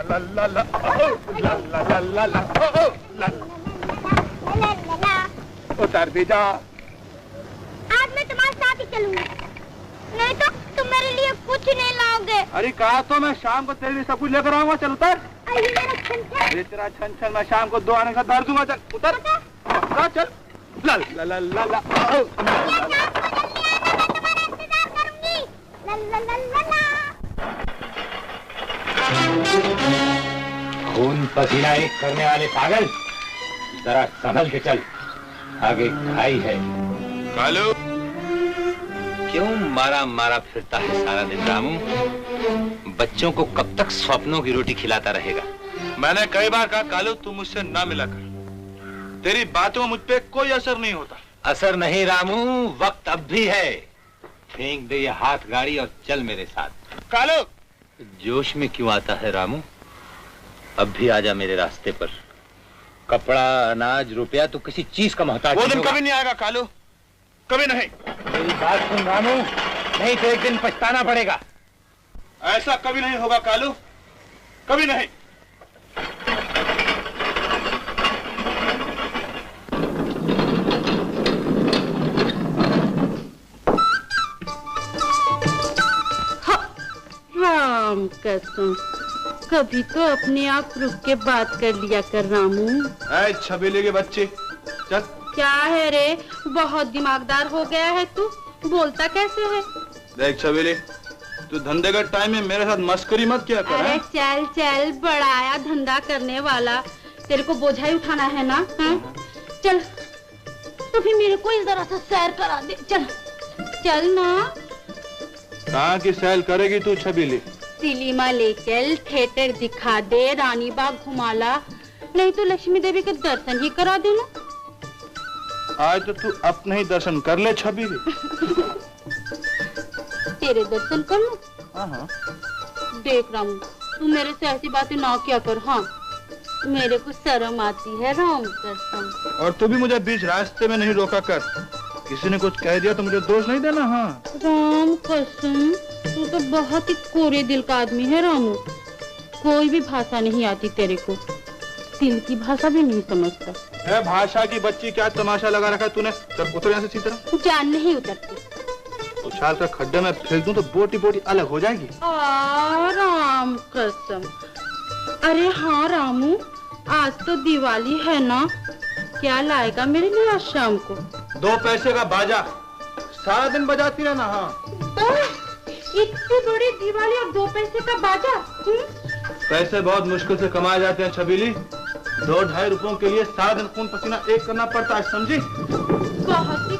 ला ला ला ला ला ला ला ला ला उतर भी जा। आज मैं तुम्हारे साथ ही चलूंगी, नहीं तो तुम मेरे लिए कुछ नहीं लाओगे। अरे कहा तो मैं शाम को तेरे लिए सब कुछ लेकर आऊंगा। चल उतर। अरे तेरा छन छन मैं शाम को 2 आने का दार दूंगा। चल उतर। चल ला ला ला ला ला खून पसीना एक करने वाले पागल, जरा संभल के चल, आगे खाई है। कालू क्यों मारा मारा फिरता है सारा दिन रामू? बच्चों को कब तक स्वप्नों की रोटी खिलाता रहेगा? मैंने कई बार कहा कालू तू मुझसे ना मिला कर, तेरी बातों में मुझ पे कोई असर नहीं होता। असर नहीं रामू, वक्त अब भी है। फेंक दे ये हाथ गाड़ी और चल मेरे साथ। कालू जोश में क्यों आता है रामू? अब भी आजा मेरे रास्ते पर। कपड़ा, अनाज, रुपया तो किसी चीज का मोहताज वो नहीं दिन होगा। कभी नहीं आएगा कालू, कभी नहीं। मेरी बात सुन रामू, नहीं तो एक दिन पछताना पड़ेगा। ऐसा कभी नहीं होगा कालू, कभी नहीं। राम कसम, कभी तो अपने आप रुक के बात कर लिया कर रामू। ऐ छबीले के बच्चे, चल। क्या है रे, बहुत दिमागदार हो गया है तू, बोलता कैसे है? देख छबीले, तू धंधे का टाइम में मेरे साथ मस्करी मत किया कर। अरे चल चल, बड़ा आया धंधा करने वाला, तेरे को बोझा ही उठाना है ना? चल तो फिर मेरे को जरा सा सैर करा दे, चल चल ना। कहाँ की सैर करेगी तू छबीली? सिनेमा ले चल, थिएटर दिखा दे, रानी बाग घुमा ला, नहीं तो लक्ष्मी देवी के दर्शन ही करा देना। आज तो तू अपने ही दर्शन कर ले छबीली। तेरे दर्शन कर लूं? हाँ। देख रामू, तू मेरे से ऐसी बातें ना किया कर। हाँ, मेरे को शर्म आती है राम कसम। और तू भी मुझे बीच रास्ते में नहीं रोका कर, किसी ने कुछ कह दिया तो मुझे दोष नहीं देना। हाँ राम कसम, तू तो बहुत ही कोरे दिल का आदमी है रामू, कोई भी भाषा नहीं आती तेरे को, दिल की भाषा भी नहीं समझता। है भाषा की बच्ची, क्या तमाशा लगा रखा है तूने? चल उतर यहाँ से सीधा। जान नहीं उतरती। उछाल कर खड्डे में फेंक दूं तो बोटी बोटी अलग हो जाएगी। राम कसम। अरे हाँ रामू, आज तो दिवाली है ना, क्या लाएगा मेरे लिए आज शाम को? 2 पैसे का बाजा, सारा दिन बजाती रहना। हाँ, इतनी बड़ी दिवाली और 2 पैसे का बाजा? पैसे बहुत मुश्किल से कमाए जाते हैं छबीली, 2-2.5 रुपयों के लिए सारा दिन खून पसीना एक करना पड़ता है, समझी? बहुत ही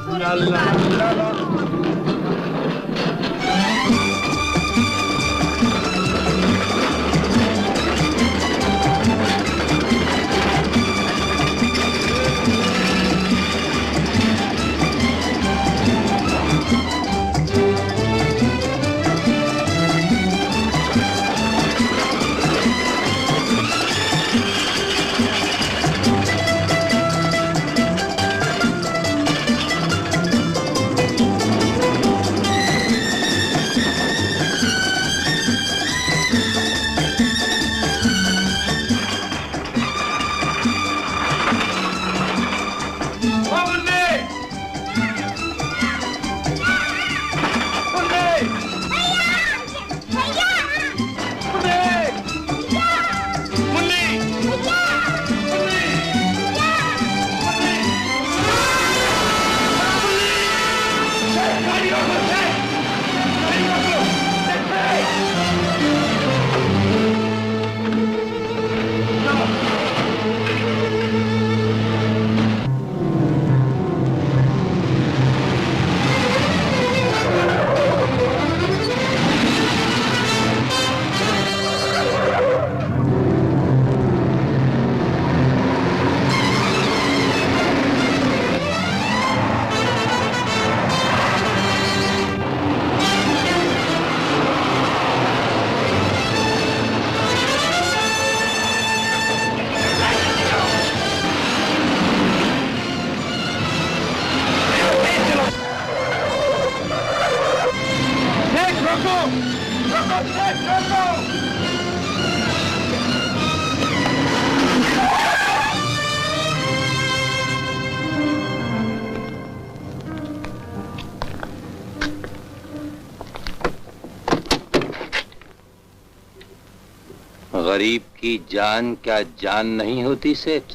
गरीब की जान क्या जान नहीं होती सेठ?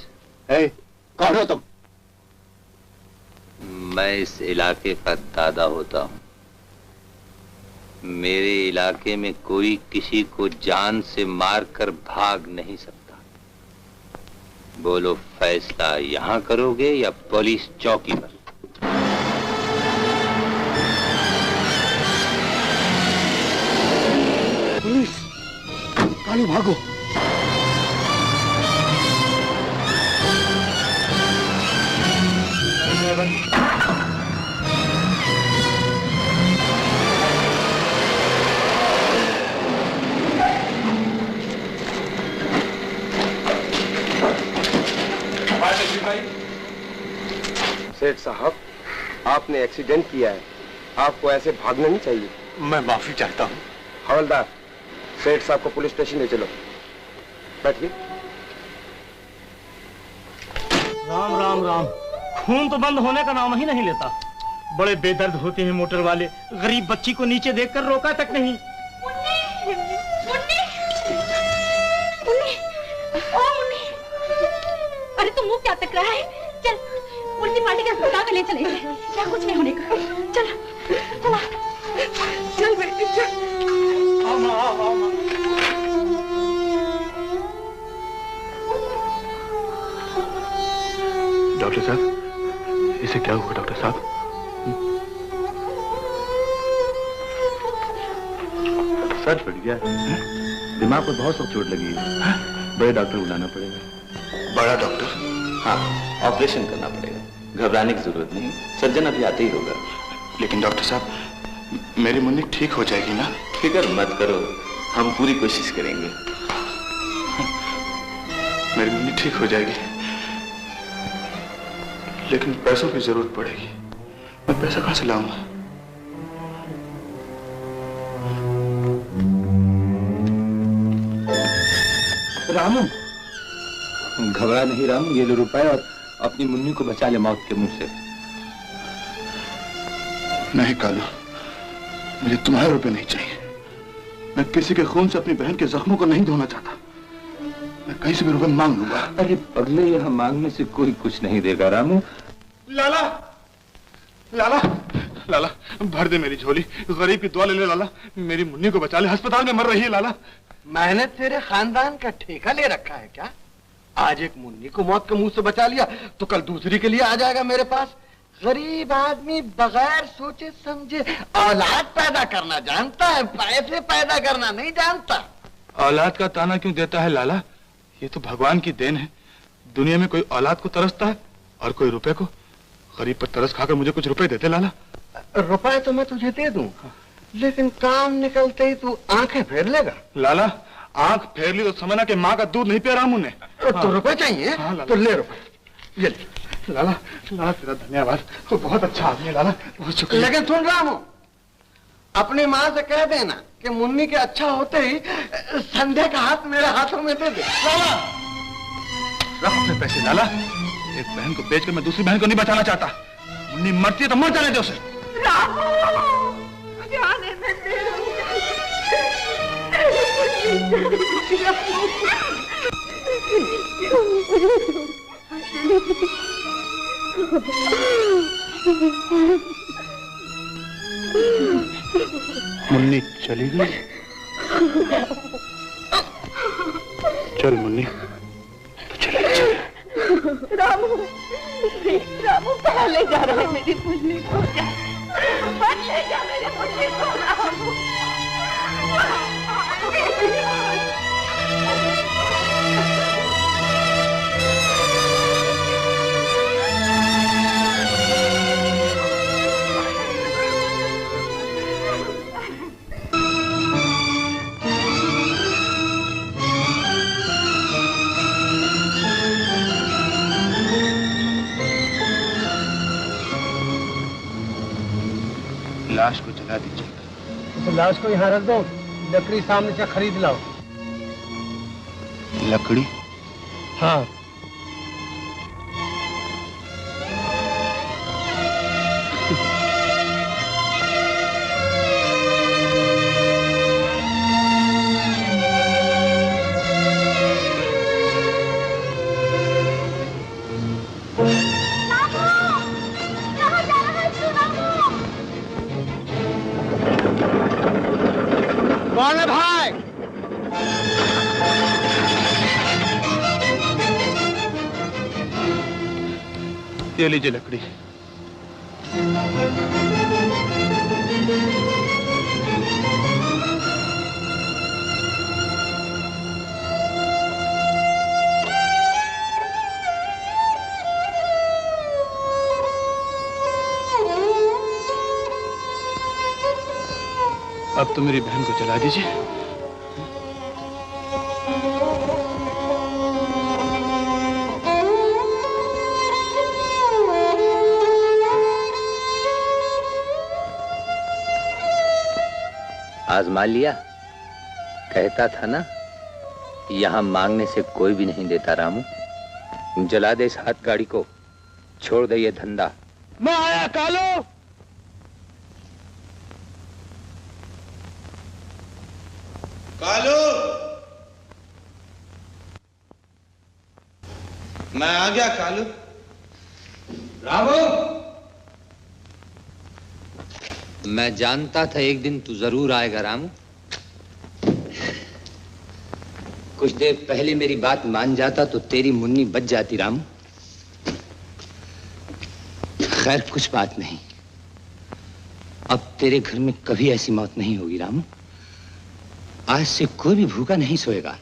कौन हो तुम? मैं इस इलाके का दादा होता हूँ। मेरे इलाके में कोई किसी को जान से मारकर भाग नहीं सकता। बोलो, फैसला यहाँ करोगे या पुलिस चौकी पर? पुलिस! कालू भागो! सेठ साहब, आपने एक्सीडेंट किया है, आपको ऐसे भागना नहीं चाहिए। मैं माफी चाहता हूँ। हवलदार, सेठ साहब को पुलिस स्टेशन ले चलो। बैठिए। राम राम राम। खून तो बंद होने का नाम ही नहीं लेता। बड़े बेदर्द होते हैं मोटर वाले। गरीब बच्ची को नीचे देखकर रोका तक नहीं। मुन्नी, मुन्नी, मुन्नी, ओ मुन्नी, अरे तुम मुंह क्या तक रहा है? चल, उल्टी पार्टी के अस्पताल में ले चलेंगे। क्या कुछ नहीं होने का। चल, चला, चल बेटी चल। आओ माँ, आओ माँ। डॉक्टर साहब, इसे क्या हुआ डॉक्टर साहब? सर फट गया, दिमाग पर बहुत सख्त चोट लगी है। बड़े डॉक्टर बुलाना पड़ेगा। बड़ा डॉक्टर? हाँ, ऑपरेशन करना पड़ेगा। घबराने की जरूरत नहीं, सर्जन अभी आते ही होगा। लेकिन डॉक्टर साहब, मेरी मुन्नी ठीक हो जाएगी ना? फिक्र मत करो, हम पूरी कोशिश करेंगे। मेरी मुन्नी ठीक हो जाएगी, लेकिन पैसों की जरूरत पड़ेगी। मैं पैसा कहां से लाऊंगा? रामू, घबरा नहीं रामू, ये लो रुपए और अपनी मुन्नी को बचा ले मौत के मुंह से। नहीं कालू, मुझे तुम्हारे रुपए नहीं चाहिए। मैं किसी के खून से अपनी बहन के जख्मों को नहीं धोना चाहता। मैं कहीं से भी रुपए मांग लूंगा। अरे पगले, यहाँ मांगने से कोई कुछ नहीं देगा रामू। लाला, लाला, लाला, भर दे मेरी झोली। गरीब की दुआ ले ले लाला। मेरी मुन्नी को बचा ले, अस्पताल में मर रही है लाला। मैंने तेरे खानदान का ठेका ले रखा है क्या? आज एक मुन्नी को मौत के मुंह से बचा लिया तो कल दूसरी के लिए आ जाएगा मेरे पास। गरीब आदमी बगैर सोचे समझे औलाद पैदा करना जानता है, पैसे पैदा करना नहीं जानता। औलाद का ताना क्यों देता है लाला? ये तो भगवान की देन है। दुनिया में कोई औलाद को तरसता है और कोई रुपए को। गरीब पर तरस खाकर मुझे कुछ रुपए देते लाला। रुपए तो मैं तुझे दे दूं, लेकिन काम निकलते ही तू आंखें फेर लेगा। लाला, आंख फेर ली तो समझना कि माँ का दूध नहीं पिया रामू ने। तो रुपए चाहिए? हाँ, तो ले रुपए, ये ले। लाला, लाला तेरा धन्यवाद। वो बहुत अच्छा आदमी है लाला, बहुत शुक्रिया। लेकिन सुन रामू, अपनी माँ से कह देना कि मुन्नी के अच्छा होते ही संध्या का हाथ मेरे हाथों में दे दे। लाला, रख अपने पैसे लाला। एक बहन को बेचकर मैं दूसरी बहन को नहीं बचाना चाहता। मुन्नी मरती है तो मर जाने दे उसे। जाने दे। मुन्नी चली गई। चल मुन्नी, तो चले चल। रामू, रामू कहाँ ले जा रहा है मेरी मुन्नी को? मत ले जा मेरी मुन्नी को रामू। लाश को जला दीजिए। तो लाश को यहाँ रख दो, लकड़ी सामने से खरीद लाओ। लकड़ी? हाँ। ये लीजिए लकड़ी। अब तो मेरी बहन को जला दीजिए। आजमा लिया? कहता था ना, यहां मांगने से कोई भी नहीं देता रामू। जला दे इस हाथ गाड़ी को, छोड़ दे ये धंधा। मैं आया कालू। कालू, मैं आ गया कालू। रामू, मैं जानता था एक दिन तू जरूर आएगा रामू। कुछ देर पहले मेरी बात मान जाता तो तेरी मुन्नी बच जाती रामू। खैर कुछ बात नहीं, अब तेरे घर में कभी ऐसी मौत नहीं होगी रामू। आज से कोई भी भूखा नहीं सोएगा।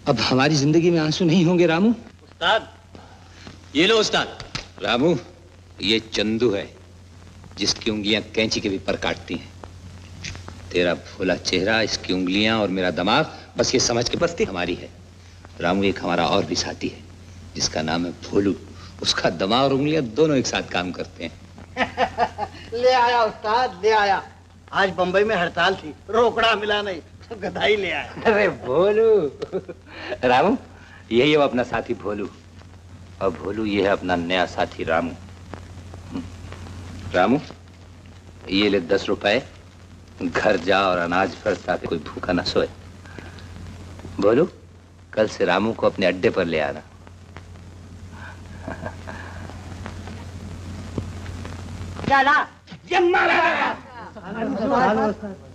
अब हमारी जिंदगी में आंसू नहीं होंगे रामू। उस्ताद, ये लो उस्ताद। रामू, ये चंदू है जिसकी उंगलियां कैंची के भी पर काटती हैं। तेरा भोला चेहरा, इसकी उंगलियां और मेरा दिमाग, बस ये समझ के बस्ती हमारी है। रामू, एक हमारा और भी साथी है जिसका नाम है भोलू। उसका दिमाग और उंगलियां दोनों एक साथ काम करते हैं। ले आया उस्ताद, ले आया। आज बंबई में हड़ताल थी, रोकड़ा मिला नहीं तो गधाई ले आया। अरे भोलू। रामू, यही है वो अपना साथी भोलू, और भोलू ये है अपना नया साथी रामू। रामू, ये ले 10 रुपए, घर जा और अनाज भर ताकि कोई भूखा ना सोए। भोलू, कल से रामू को अपने अड्डे पर ले आना।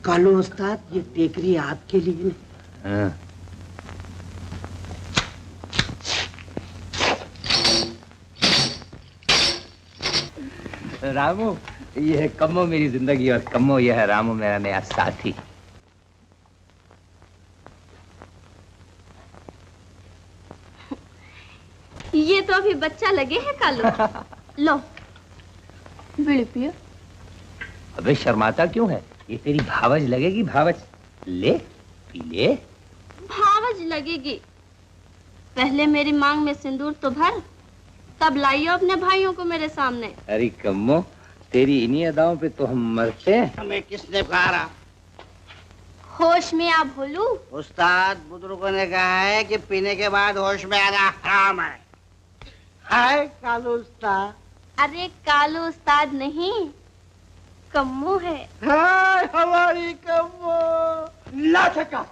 कालू उस्ताद, ये टेकरी आपके लिए। हाँ। रामू, ये है कम्मो मेरी जिंदगी, और कम्मो ये है रामू मेरा नया साथी। ये तो अभी बच्चा लगे है कालू। लो बीड़ी पियो। अबे शर्माता क्यों है? ये तेरी भावज लगेगी, भावज। ले पी ले। भावज लगेगी? पहले मेरी मांग में सिंदूर तो भर, तब लाइयो अपने भाइयों को मेरे सामने। अरे कम्मो, तेरी इन्हीं अदाओं पे तो हम मरते हैं। हमें किसने कहा? होश में आ भोलू। उस्ताद, बुजुर्गों ने कहा है कि पीने के बाद होश में आना हराम है। हाय कालू उस्ताद। अरे कालू उस्ताद नहीं, कम्मो है। हाय हमारी कम्मो। ला छक्का,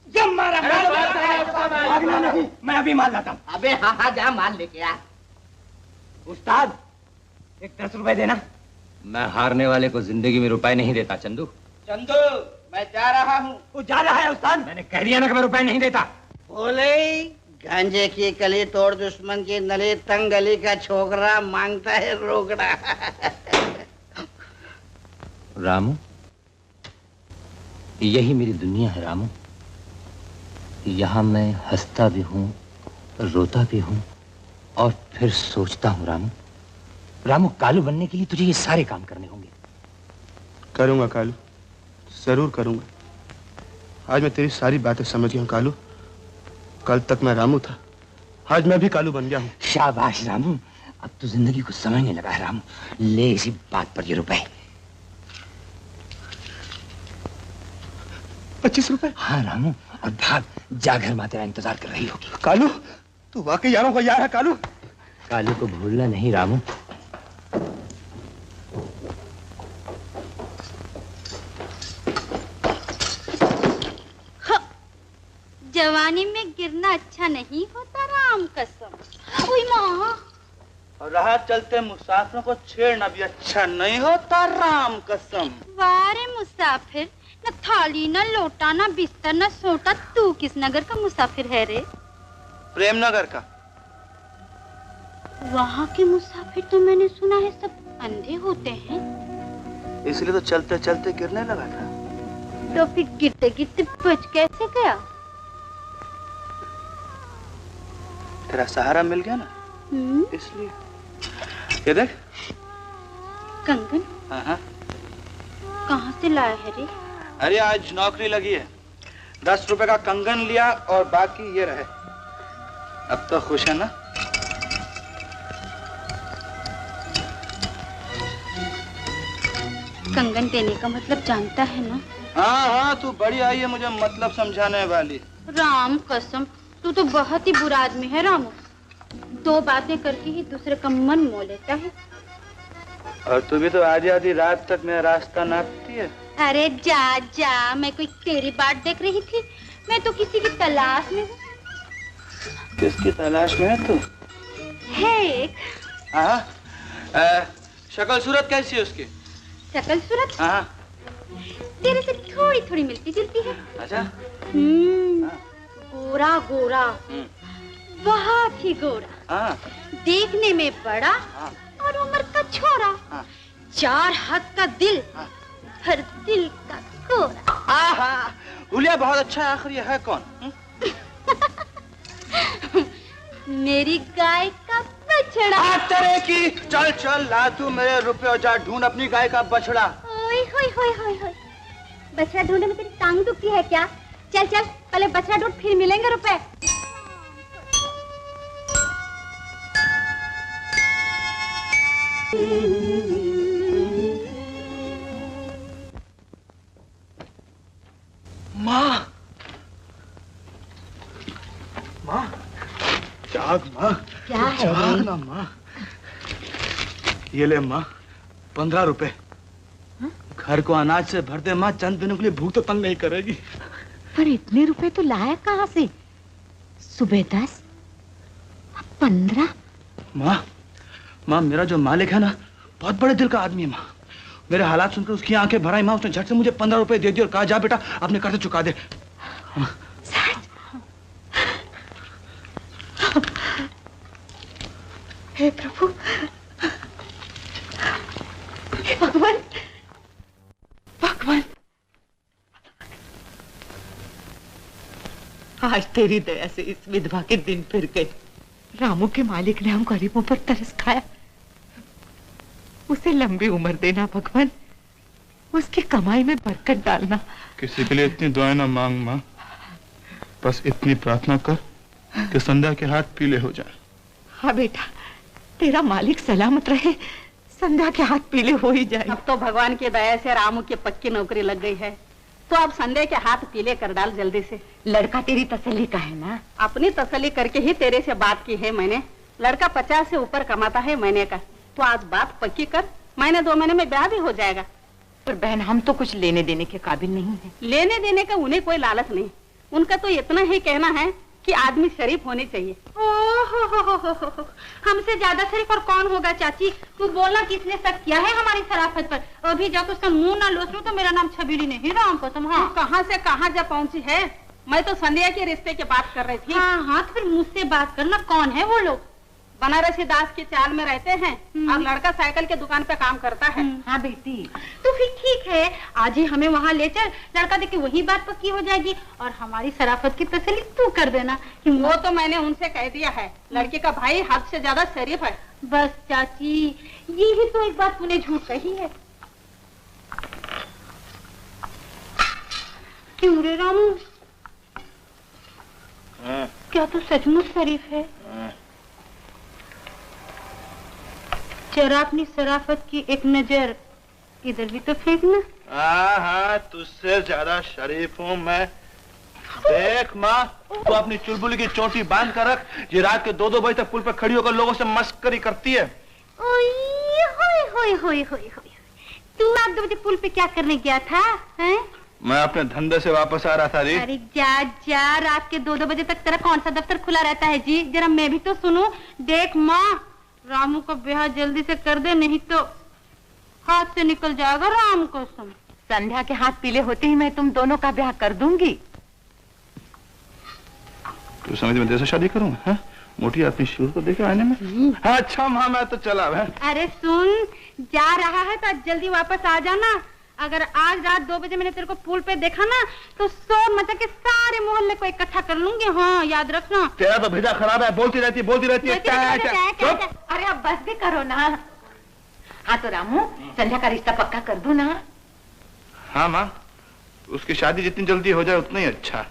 जब मारा भागना नहीं, मैं अभी मार लाता हूँ। अबे हाँ हाँ, जा मार लेके आ। उस्ताद, एक 10 रुपए देना। मैं हारने वाले को जिंदगी में रुपए नहीं देता चंदू। चंदू, मैं जा रहा हूँ। तू जा रहा है उस्ताद? मैंने कह दिया ना कि मैं रुपए नहीं देता। बोले गांजे की कली तोड़ दुश्मन की नली, तंग गली का छोकरा मांगता है रोकड़ा। रामू, यही मेरी दुनिया है रामू। यहाँ मैं हंसता भी हूँ, रोता भी हूँ, और फिर सोचता हूँ रामू। रामू, कालू बनने के लिए तुझे ये सारे काम करने होंगे। करूंगा कालू, जरूर करूंगा। आज मैं तेरी सारी बातें समझ गया हूँ कालू। कल तक मैं रामू था, आज मैं भी कालू बन गया हूँ। शाबाश रामू, अब तू जिंदगी को समझने लगा है रामू। ले इसी बात पर ये रुपए। 25 रुपए? हाँ रामू, और भाग जा, घर माँ तेरा इंतजार कर रही होगी। कालू, तू वाकई यारों का यार है कालू। कालू को भूलना नहीं रामू। जवानी में गिरना अच्छा नहीं होता, राम कसम। ओए माँ। और राह चलते मुसाफिरों को छेड़ना भी अच्छा नहीं होता, राम कसम। वारे मुसाफिर, न थाली न लोटा न बिस्तर न सोटा। तू किस नगर का मुसाफिर है रे? प्रेमनगर का। वहाँ के मुसाफिर तो मैंने सुना है सब अंधे होते हैं। इसलिए तो चलते चलते गिरने लगा था। तो फिर गिरते गिरते बच कैसे गया? तेरा सहारा मिल गया ना, इसलिए। ये देख कंगन। हाँ। कहाँ से लाया है रे? अरे आज नौकरी लगी है, 10 रुपए का कंगन लिया और बाकी ये रहे। अब तो खुश है ना? कंगन देने का मतलब जानता है ना? हाँ, तू बड़ी आई है मुझे मतलब समझाने वाली। राम कसम, तू तो बहुत ही बुरा आदमी है रामू। 2 बातें करके ही दूसरे का मन मोह लेता है। और तू भी तो आधी आधी रात तक मेरा रास्ता नापती है। अरे जा जा, मैं कोई तेरी बात देख रही थी? मैं तो किसी की तलाश में हूँ। किसकी तलाश में है तू? है एक। हाँ, शक्ल सूरत कैसी है उसकी? शक्ल सूरत? हाँ। तेरे से थोड़ी थोड़ी मिलती जुलती है। अच्छा। गोरा गोरा, बहुत ही गोरा। देखने में बड़ा और उम्र का छोरा। 4 हाथ का दिल, पर दिल का कोरा। हुलिया बहुत अच्छा है। आखिर ये है कौन? मेरी गाय का बछड़ा। तेरे की। चल चल ला तू मेरे रुपए और जा ढूंढ अपनी गाय का बछड़ा। ओए होए होए होए होए, बछड़ा ढूंढने में तेरी टांग दुखती है क्या? चल चल पहले बछड़ा ढूंढ, फिर मिलेंगे रुपए। माँ, माँ, जाग माँ। क्या है? जाग ना माँ। ये ले माँ, 15 रुपए। घर को अनाज से भर दे माँ, चंद दिनों के लिए भूख तो तंग नहीं करेगी। पर इतने रुपए तो लाया कहाँ से? सुबह 10, अब 15। माँ मेरा जो मालिक है ना, बहुत बड़े दिल का आदमी है माँ। मेरे हालात सुनकर उसकी आंखें भर आई माँ। उसने झट से मुझे 15 रुपए दे दिए और कहा जा बेटा अपने कर्ज चुका दे। हे प्रभु, हे भगवान, भगवान, आज तेरी दया से इस विधवा के दिन फिर गए। रामू के मालिक ने हम गरीबों पर तरस खाया। उसे लंबी उम्र देना भगवान, उसकी कमाई में बरकत डालना। किसी के लिए इतनी दुआएं ना मांग माँ, बस इतनी प्रार्थना कर कि संध्या के हाथ पीले हो जाए। हाँ बेटा, तेरा मालिक सलामत रहे, संध्या के हाथ पीले हो ही जाए। अब तो भगवान की दया से रामू की पक्की नौकरी लग गई है, तो अब संध्या के हाथ पीले कर डाल जल्दी से। लड़का तेरी तसल्ली का है ना? अपनी तसल्ली करके ही तेरे से बात की है मैंने। लड़का 50 से ऊपर कमाता है महीने का, तो आज बात पक्की कर, महीने 2 महीने में ब्याह भी हो जाएगा। पर बहन, हम तो कुछ लेने देने के काबिल नहीं है। लेने देने का उन्हें कोई लालच नहीं, उनका तो इतना ही कहना है कि आदमी शरीफ होनी चाहिए। ओहो, हमसे ज्यादा शरीफ और कौन होगा चाची? तू बोलना किसने शक किया है हमारी शराफत पर? अभी जाकर उसका मुंह ना लोच लूं तो मेरा नाम छबीली नहीं, राम कसम। हाँ, कहाँ से कहाँ जा पहुँची है? मैं तो संध्या के रिश्ते की बात कर रही थी। हाँ, तो फिर मुझसे बात करना। कौन है वो लोग? बनारसी दास की चाल में रहते हैं और लड़का साइकिल के दुकान पे काम करता है। हाँ बेटी, तो फिर ठीक है, आज ही हमें वहाँ ले चल, लड़का देख के वही बात पक्की हो जाएगी और हमारी शराफत की तसल्ली तू कर देना। वो तो मैंने उनसे कह दिया है, लड़के का भाई हद से ज्यादा शरीफ है। बस चाची, यही तो एक बात तूने झूठ कही है। क्यों रे रामू, क्या तू सचमुच शरीफ है? जरा अपनी शराफत की एक नजर इधर भी तो फेंकना। हाँ, तुझसे ज्यादा शरीफ हूँ मैं। देख माँ, तू अपनी चुलबुली की चोटी बांध कर रख। ये रात के 2-2 बजे तक पुल पर खड़ी होकर लोगों से मस्करी करती है। तू रात 2 बजे पुल पे क्या करने गया था? हैं? मैं अपने धंधे से वापस आ रहा था जी। अरे जा, रात के 2-2 बजे तक तेरा कौन सा दफ्तर खुला रहता है जी? जरा मैं भी तो सुनूं। देख माँ, रामू का ब्याह जल्दी से कर दे, नहीं तो हाथ से निकल जाएगा राम कसम। संध्या के हाथ पीले होते ही मैं तुम दोनों का ब्याह कर दूंगी। तू समझ में तेरे से शादी करूं? हाँ? मोटी अपनी शूर को देखे आने में? अच्छा माँ मैं तो चला बहन। अरे सुन, जा रहा है तो जल्दी वापस आ जाना। अगर आज रात 2 बजे मैंने तेरे को पुल पे देखा ना तो शोर मचा के सारे मोहल्ले को इकट्ठा कर लूंगी। हाँ याद रखना। तेरा तो भेजा खराब है, बोलती रहती है। अरे अब बस भी करो ना। हाँ तो रामू, संध्या का रिश्ता पक्का कर दूं ना? हाँ माँ, उसकी शादी जितनी जल्दी हो जाए उतना ही अच्छा।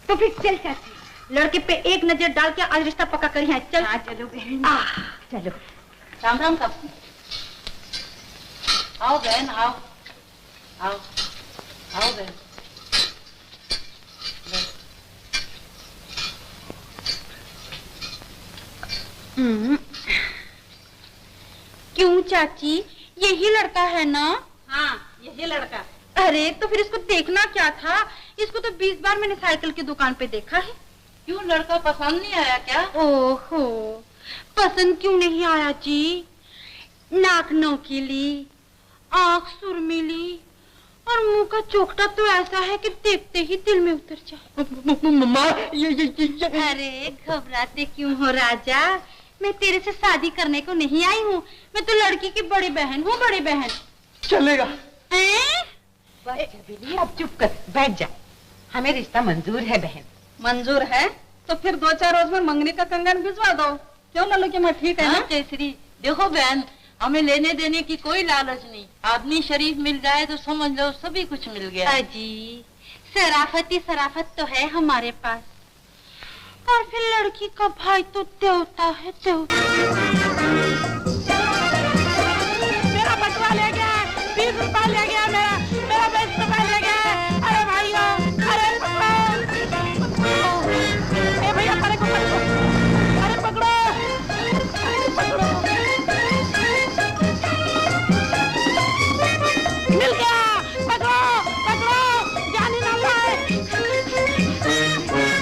तो फिर चल चाची, लड़के पे एक नजर डाल के आज रिश्ता पक्का करी है। चल। हाँ चलो बहन, चलो। राम राम सब। आओ बहन, आओ आओ आओ बहन। क्यों चाची, यही लड़का है ना? हाँ यही लड़का। अरे तो फिर इसको देखना क्या था? इसको तो 20 बार मैंने साइकिल की दुकान पे देखा है। क्यों, लड़का पसंद नहीं आया क्या? ओहो, पसंद क्यों नहीं आया जी? नाक नोकीली, आँख सुरमीली और मुंह का चोखटा तो ऐसा है कि देखते ही दिल में उतर जाए। मम्मा अरे घबराते क्यों हो राजा? मैं तेरे से शादी करने को नहीं आई हूँ। मैं तो लड़की की बड़ी बहन हूँ, बड़ी बहन। चलेगा। अब चुप कर, बैठ जा। हमें रिश्ता मंजूर है बहन। मंजूर है तो फिर 2-4 रोज में मंगनी का कंगन भिजवा दो। क्यों लल्लू की माँ, ठीक है ना? केसरी, देखो बहन, हमें लेने देने की कोई लालच नहीं। आदमी शरीफ मिल जाए तो समझ लो सभी कुछ मिल गया। अजी, शराफती शराफत तो है हमारे पास, और फिर लड़की का भाई तो देवता है, देवता। मेरा बटुआ ले गया, 20 रुपया ले गया, मेरा 20 रुपया ले गया। अरे भाइयों, अरे पकड़ो, ए भैया पकड़ो, अरे पकड़ो, पकड़ो। मिल गया, पकड़ो, पकड़ो, जाने ना पाए,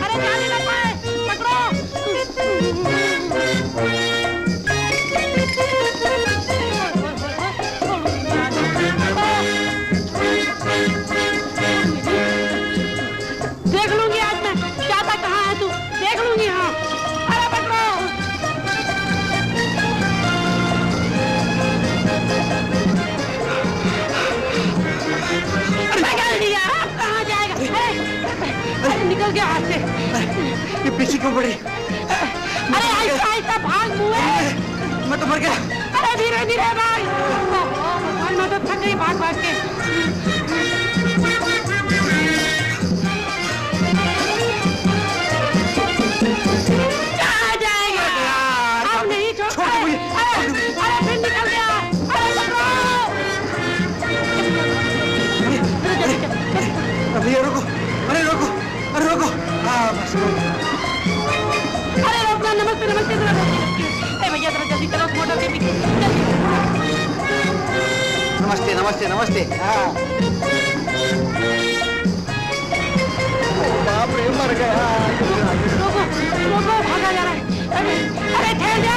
अरे जाने ना पाए, पकड़ो। देख लूंगी आज मैं, जाता कहाँ है तू, देख लूंगी। हाँ, अरे पकड़ो। कहाँ जाएगा? अरे निकल गया हाथ से। ये पीछे क्यों पड़ी? अरे ऐसा ऐसा भाग मुँह। मैं तो मर गया। अरे धीरे धीरे भाग। भगवान, मैं तो थक गई भाग भाग के। कहाँ जाएगा? अब नहीं छोड़। अरे फिर निकल गया। अरे पकड़ो। भैया रुको, अरे रुको, अरे रुको। बस अरे रोकना, नमस्ते नमस्ते। भैया जरा जल्दी करो, मोटर के पीछे। नमस्ते नमस्ते नमस्ते। बाप रे, मर गया। रोको रोको, भागा जा रहा है। अरे ठहर जा।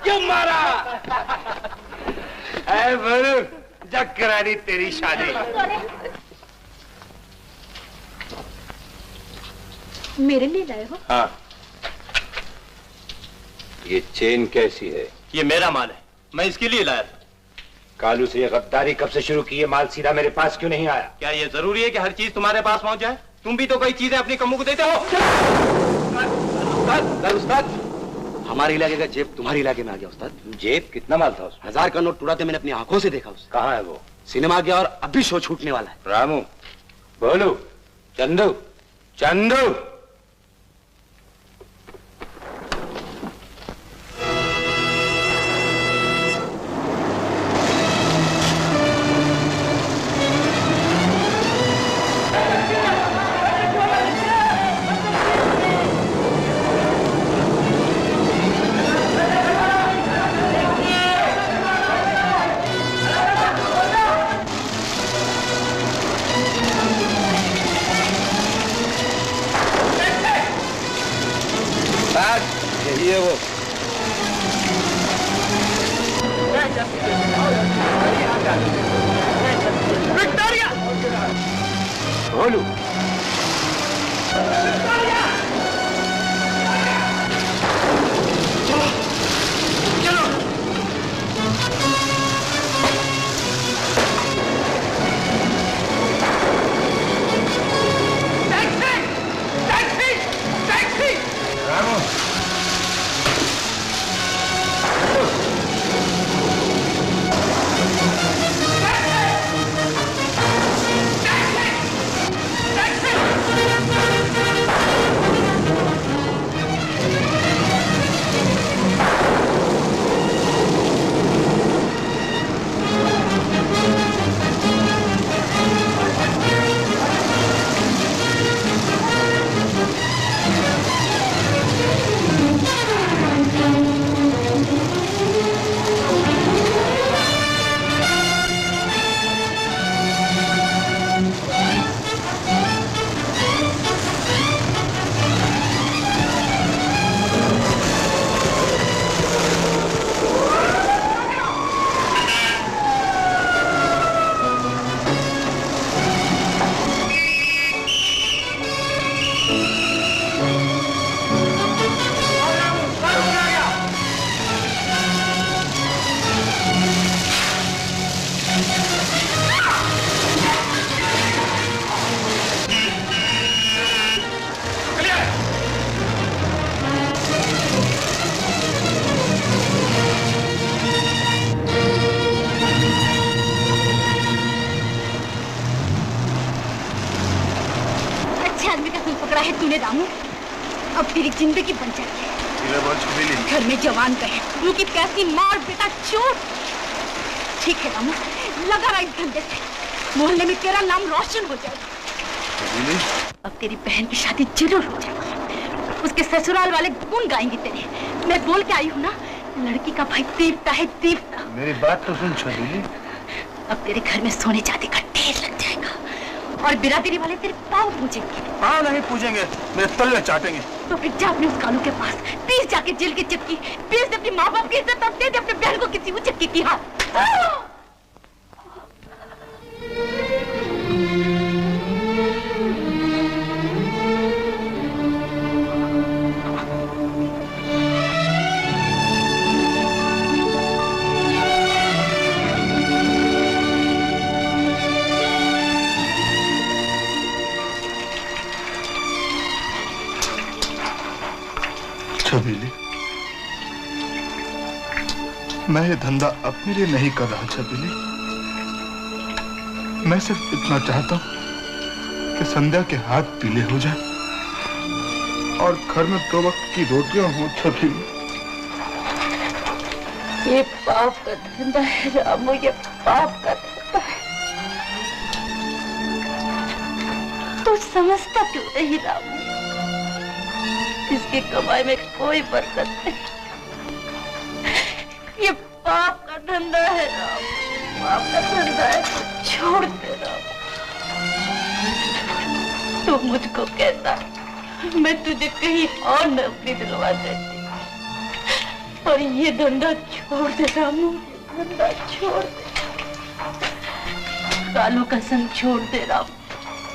क्यों मारा? ऐ बरू, जग करानी तेरी शादी। मेरे लिए लाए हो? हाँ। ये चेन कैसी है? ये मेरा माल है, मैं इसके लिए लाया था। कालू से ये गद्दारी कब से शुरू की है? माल सीधा मेरे पास क्यों नहीं आया? क्या ये जरूरी है कि हर चीज तुम्हारे पास पहुंच जाए? तुम भी तो कई चीजें अपनी कमू को देते हो। उस्ताद उस्ताद, हमारे इलाके का जेब तुम्हारे इलाके में आ गया उस्ताद। जेब? कितना माल था उसमें? 1000 का नोट टूटा थे, मैंने अपनी आंखों से देखा उसे। कहाँ है वो? सिनेमा गया और अभी शो छूटने वाला है। रामू, बोलू, चंदू, चंदू। यही है वो। विक्टोरिया! बोलू। तूने रामू, अब तेरी जिंदगी बन जाएगी। घर में जवान गए, मुंह की कैसी मार बेटा चोट। ठीक है रामू, लगा रहा इस धंधे से, मोहल्ले में तेरा नाम रोशन हो जाएगा। अब तेरी बहन की शादी जरूर हो जाएगी, उसके ससुराल वाले गुण गाएंगे तेरे। मैं बोल के आई हूँ ना, लड़की का भाई देवता है, देवता। मेरी बात तो सुन छोटी। अब तेरे घर में सोने चांदी का ढेर लग जाएगा और बिरादरी वाले तेरे पाँव पूजेंगे। पाँव नहीं पूजेंगे, मेरे तल्ले चाटेंगे। तो फिर जा अपने उस कालू के पास, प्लीज जाके जेल की चक्की, प्लीज अपनी माँ बाप की इज्जत और दे दे अपने बहन को किसी वो चक्की की हाथ। छबीली, मैं ये धंधा अपने लिए नहीं कर रहा छबीली। मैं सिर्फ इतना चाहता हूँ कि संध्या के हाथ पीले हो जाए और घर में 2 वक्त की रोटियां हों छबीली। ये पाप का धंधा है रामू, ये पाप का धंधा है। तू समझता क्यों नहीं रामू? इसकी कमाई में कोई बरकत नहीं, ये पाप का धंधा है राम, पाप का धंधा है। छोड़ दे राम। तू मुझको कहता मैं तुझे कहीं और नौकरी दिलवा देती, और ये धंधा छोड़ दे रामू, धंधा छोड़ दे। कालू का संग छोड़ दे राम,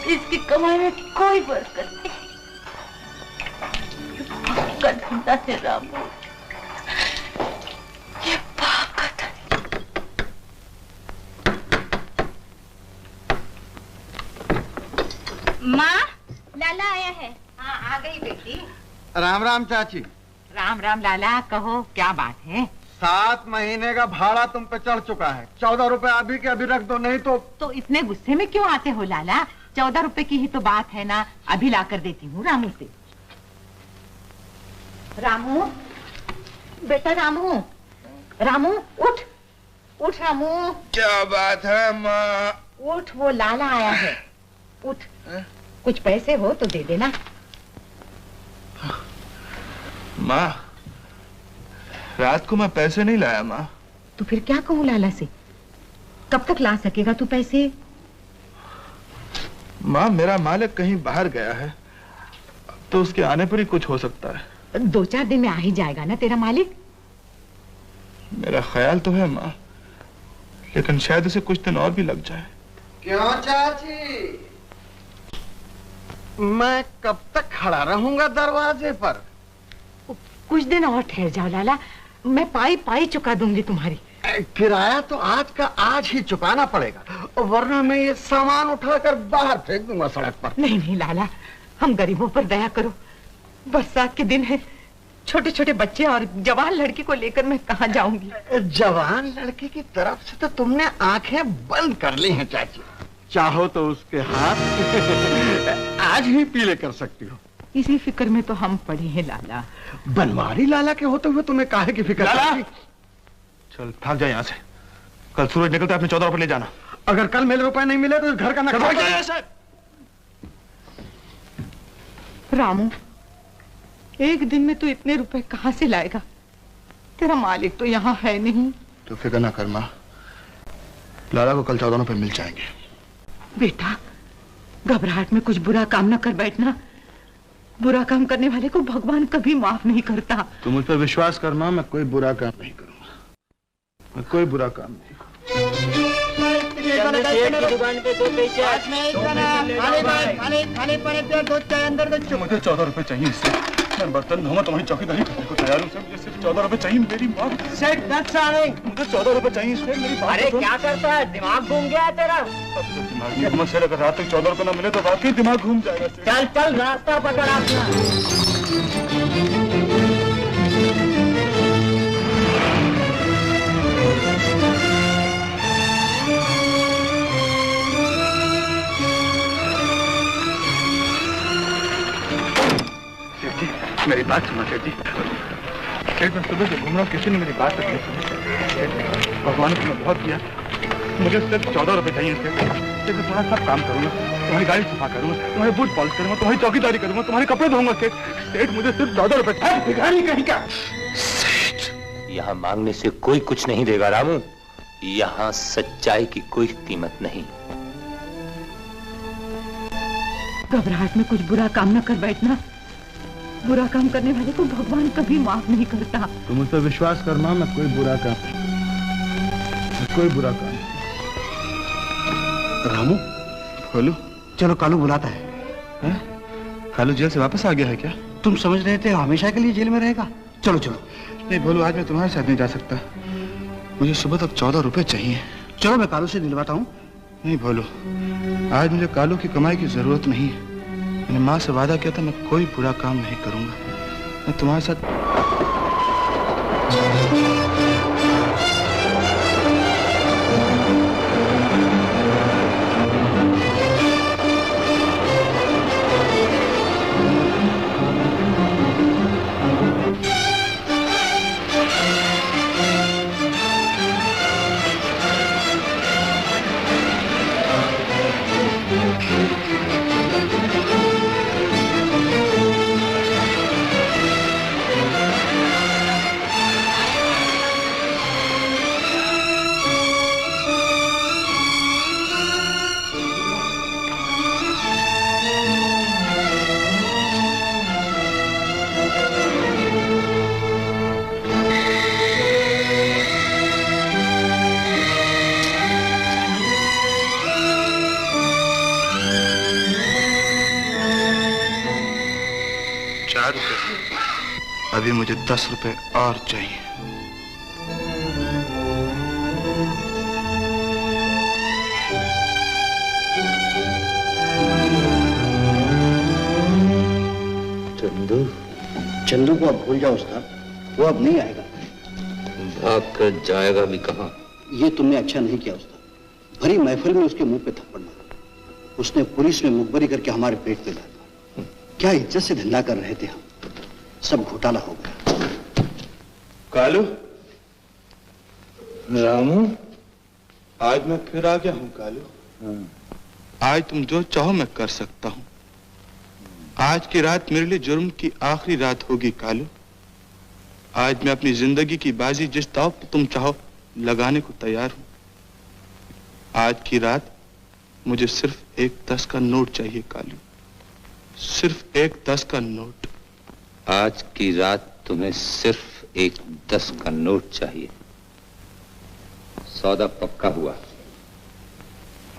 इसकी कमाई में कोई बरकत नहीं, का धंधा है रामू, ये पाप का धंधा। माँ, लाला आया है। हाँ आ गई बेटी। राम राम चाची। राम राम लाला, कहो क्या बात है? 7 महीने का भाड़ा तुम पे चढ़ चुका है। 14 रुपए अभी के अभी रख दो, नहीं तो इतने गुस्से में क्यों आते हो लाला? 14 रुपए की ही तो बात है ना, अभी ला कर देती हूँ रामू से। रामू, बेटा रामू, रामू उठ, उठ रामू। क्या बात है माँ? उठ, वो लाला आया है, उठ। कुछ पैसे हो तो दे देना। माँ, रात को मैं पैसे नहीं लाया माँ। तो फिर क्या कहूँ लाला से? कब तक ला सकेगा तू पैसे? माँ, मेरा मालिक कहीं बाहर गया है, तो उसके आने पर ही कुछ हो सकता है। 2-4 दिन में आ ही जाएगा ना तेरा मालिक। मेरा ख्याल तो है माँ, लेकिन शायद उसे कुछ दिन और भी लग जाए। क्यों चाची? मैं कब तक खड़ा रहूंगा दरवाजे पर? कुछ दिन और ठहर जाओ लाला, मैं पाई पाई चुका दूंगी तुम्हारी। किराया तो आज का आज ही चुकाना पड़ेगा, वरना मैं ये सामान उठाकर बाहर फेंक दूंगा सड़क पर। नहीं नहीं लाला, हम गरीबों पर दया करो। बरसात के दिन है, छोटे छोटे बच्चे और जवान लड़की को लेकर मैं कहाँ जाऊंगी? जवान लड़की की तरफ से तो तुमने आंखें बंद कर ली हैं चाची। चाहो तो उसके हाथ आज ही पीले कर सकती हो। इसी फिक्र में तो हम पड़े हैं लाला। बनवारी लाला के होते हुए तुम्हें काहे की फिक्र? चल भाग जा यहाँ से, कल सूरज निकलता है अपने 14 रुपए ले जाना। अगर कल मेरे रुपए नहीं मिले तो इस घर का नक्शा। रामू, एक दिन में तू इतने रुपए कहाँ से लाएगा? तेरा मालिक तो यहाँ है नहीं। तो फिक्र ना कर माँ, लाला को कल 14 रुपए मिल जाएंगे। बेटा, घबराहट में कुछ बुरा काम न कर बैठना। बुरा काम करने वाले को भगवान कभी माफ नहीं करता। तू मुझ पर विश्वास कर माँ, मैं कोई बुरा काम नहीं करूंगा, मैं कोई बुरा काम नहीं करूंगा। मुझे 14 रुपए चाहिए इससे। मैं बर्तन धोऊंगा, तुम्हारी चौकीदारी करने को तैयार हूँ। मुझे सिर्फ 14 रुपए चाहिए। मेरी माँ सेठ मुझे 14 रुपए चाहिए इससे। मेरी बात अरे क्या करता है, दिमाग घूम गया तेरा? दिमाग नहीं घूमा सर, अगर रात तक 14 रुपए ना मिले तो वाकई दिमाग घूम जाएगा। चल चल, रास्ता पकड़ अपना। मेरी बात सुनो सेठ जी। सेठ, मैं सुबह से घूम रहा हूँ, किसी ने मेरी बात तक नहीं सुनी। भगवान ने तुम्हें बहुत किया, मुझे सिर्फ 14 रुपए चाहिए सेठ। सेठ, मैं तुम्हारा सब काम करूंगा, तुम्हारी गाड़ी सफा करूंगा, तुम्हारे बूट पॉलिश करूंगा, तुम्हारी चौकीदारी करूंगा, तुम्हारे कपड़े धोऊंगा सेठ। सेठ, मुझे सिर्फ 14 रुपए चाहिए। भिखारी कहीं का। सेठ, यहाँ मांगने से कोई कुछ नहीं देगा रामू। यहाँ सच्चाई की कोई कीमत नहीं। घबराहट में कुछ बुरा काम न कर बैठना। बुरा काम करने वाले को भगवान कभी माफ नहीं करता। तुम मुझ पर विश्वास कर माँ, मैं कोई बुरा काम नहीं, मैं कोई बुरा काम नहीं। रामू, बोलो। चलो कालू बुलाता है। कालू जेल से वापस आ गया है क्या? तुम समझ रहे थे हमेशा के लिए जेल में रहेगा? चलो चलो। नहीं बोलो, आज मैं तुम्हारे साथ नहीं जा सकता। मुझे सुबह तक 14 रुपए चाहिए। चलो मैं कालू से दिलवाता हूँ। नहीं बोलो, आज मुझे कालू की कमाई की जरूरत नहीं है। मैंने माँ से वादा किया था, मैं कोई बुरा काम नहीं करूंगा। मैं तुम्हारे साथ। अभी मुझे 10 रुपए और चाहिए। चंदू, चंदू को अब भूल जाओ उस्ताद, वो अब नहीं आएगा। भाग कर जाएगा भी कहाँ? ये तुमने अच्छा नहीं किया उस्ताद। भरी महफिल में उसके मुंह पे थप्पड़ मारा। उसने पुलिस में मुखबरी करके हमारे पेट पे डाला। क्या इज्जत से धंधा कर रहे थे हम, सब घोटाला हो गया। कालू, रामू, आज मैं फिर आ गया हूँ कालू। आज तुम जो चाहो मैं कर सकता हूँ। आज की रात मेरे लिए जुर्म की आखिरी रात होगी कालू। आज मैं अपनी जिंदगी की बाजी जिस दांव पर तुम चाहो लगाने को तैयार हूँ। आज की रात मुझे सिर्फ एक 10 का नोट चाहिए कालू, सिर्फ एक 10 का नोट। आज की रात तुम्हें सिर्फ एक 10 का नोट चाहिए। सौदा पक्का हुआ।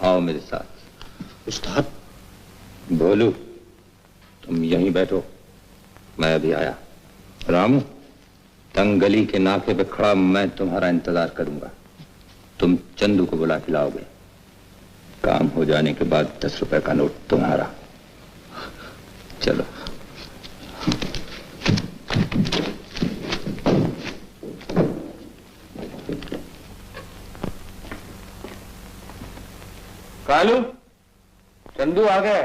आओ मेरे साथ। उस्ताद। भोलू, तुम यहीं बैठो, मैं अभी आया। रामू, तंग गली के नाके पे खड़ा मैं तुम्हारा इंतजार करूंगा। तुम चंदू को बुला के लाओगे। काम हो जाने के बाद 10 रुपए का नोट तुम्हारा। चलो। कालू, चंदू आ गए।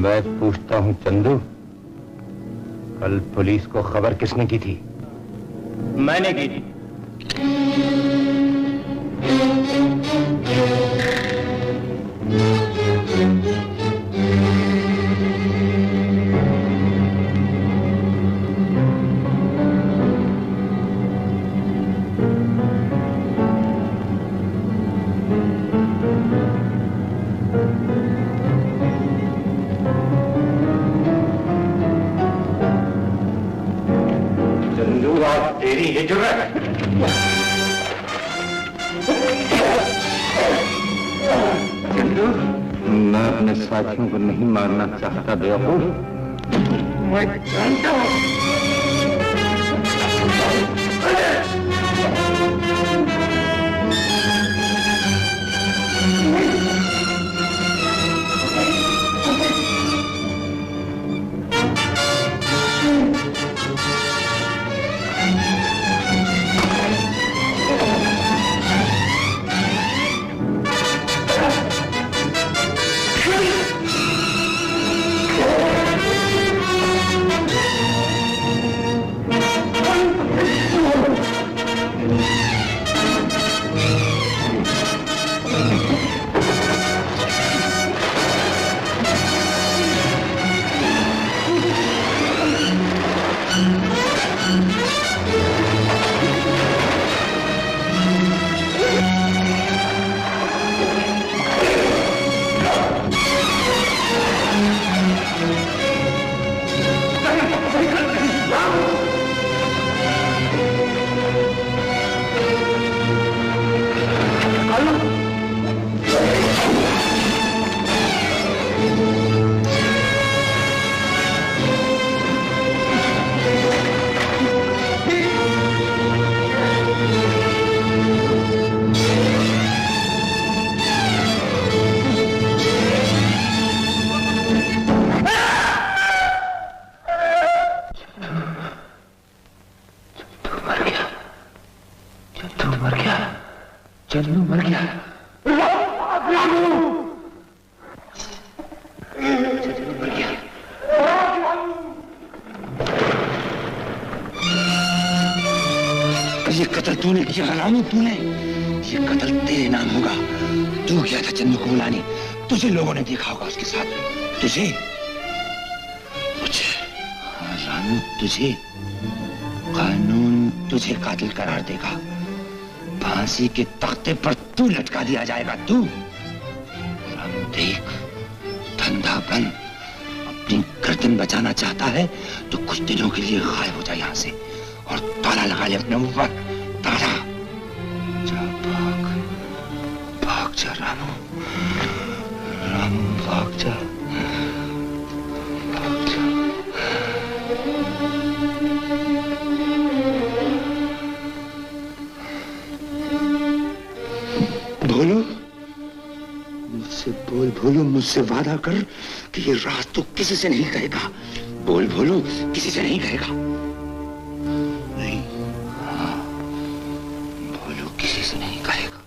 मैं पूछता हूं चंदू, कल पुलिस को खबर किसने की थी? मैंने की थी। तेरी ये जुर्रत है। चंदू, मैं अपने साथियों को नहीं मारना चाहता बेवकूफ। मैं जानता हूँ। चंदू मर गया। ये कत्ल तूने किया रामू, तूने। ये कत्ल तेरे नाम होगा। तू गया था चंदू को बुलाने, तुझे लोगों ने देखा होगा उसके साथ। तुझे, मुझे, रामू, तुझे कानून तुझे कातिल करार देगा। फांसी के तख्ते पर तू लटका दिया जाएगा। तू रामू देख, धंधा बंद। अपनी गर्दन बचाना चाहता है तो कुछ दिनों के लिए गायब हो जाए यहाँ से और ताला लगा ले अपने ऊपर। ताला। जा भाग, भाग जा रामू, रामू भाग जा, भाग जा। मुझसे वादा कर कि ये राज तू किसी से नहीं कहेगा। बोल भोलू, किसी से नहीं कहेगा। नहीं, हाँ, भोलू किसी से नहीं कहेगा।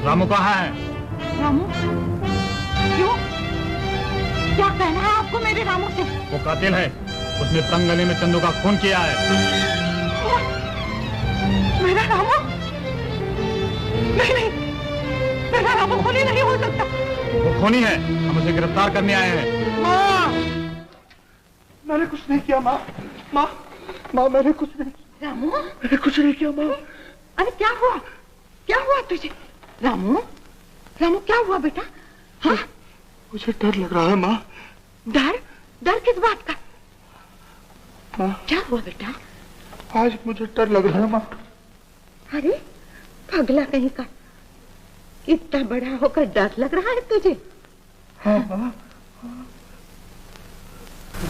रामू कहाँ है? रामू? क्यों? क्या कहना है आपको मेरे रामू से? वो कातिल है, उसने तंग गले में चंदू का खून किया है। मेरा रामू? नहीं नहीं, मेरा रामू खूनी नहीं हो सकता। वो खूनी है, हम उसे गिरफ्तार करने आए हैं। माँ, मैंने कुछ नहीं किया माँ। माँ, माँ मैंने कुछ नहीं। रामू? मैंने कुछ नहीं किया माँ। अरे क्या हुआ? क्या हुआ तुझे? रामू, रामू क्या हुआ बेटा? हाँ? मुझे डर लग रहा है माँ। डर? डर किस बात का? माँ, क्या हुआ बेटा? आज मुझे डर लग रहा है माँ। अरे पगला कहीं का, इतना बड़ा होकर डर लग रहा है तुझे? हाँ माँ।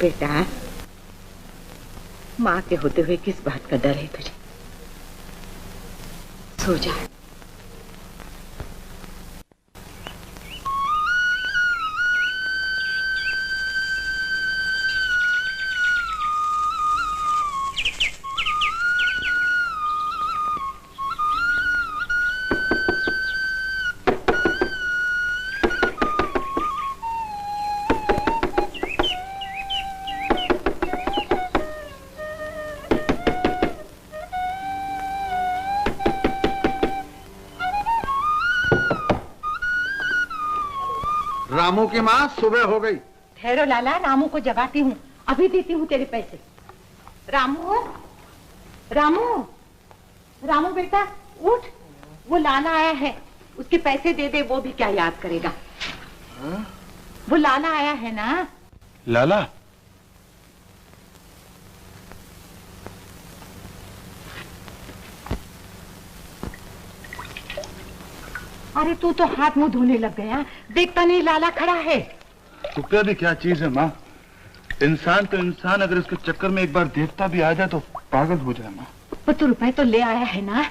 बेटा, माँ के होते हुए किस बात का डर है तुझे? सो जा। रामू की माँ सुबह हो गई। ठहरो लाला, रामू को जगाती हूँ, अभी देती हूँ तेरे पैसे। रामू, रामू, रामू बेटा उठ, वो लाला आया है, उसके पैसे दे दे, वो भी क्या याद करेगा। वो लाला आया है ना। लाला? अरे तू तो हाथ मुंह धोने लग गया, देखता नहीं लाला खड़ा है। टुकड़ा भी क्या चीज है माँ? इंसान तो इंसान अगर इसके चक्कर में एक बार देखता भी आ जाए तो पागल हो जाए माँ। वो तो रुपए तो ले आया है ना।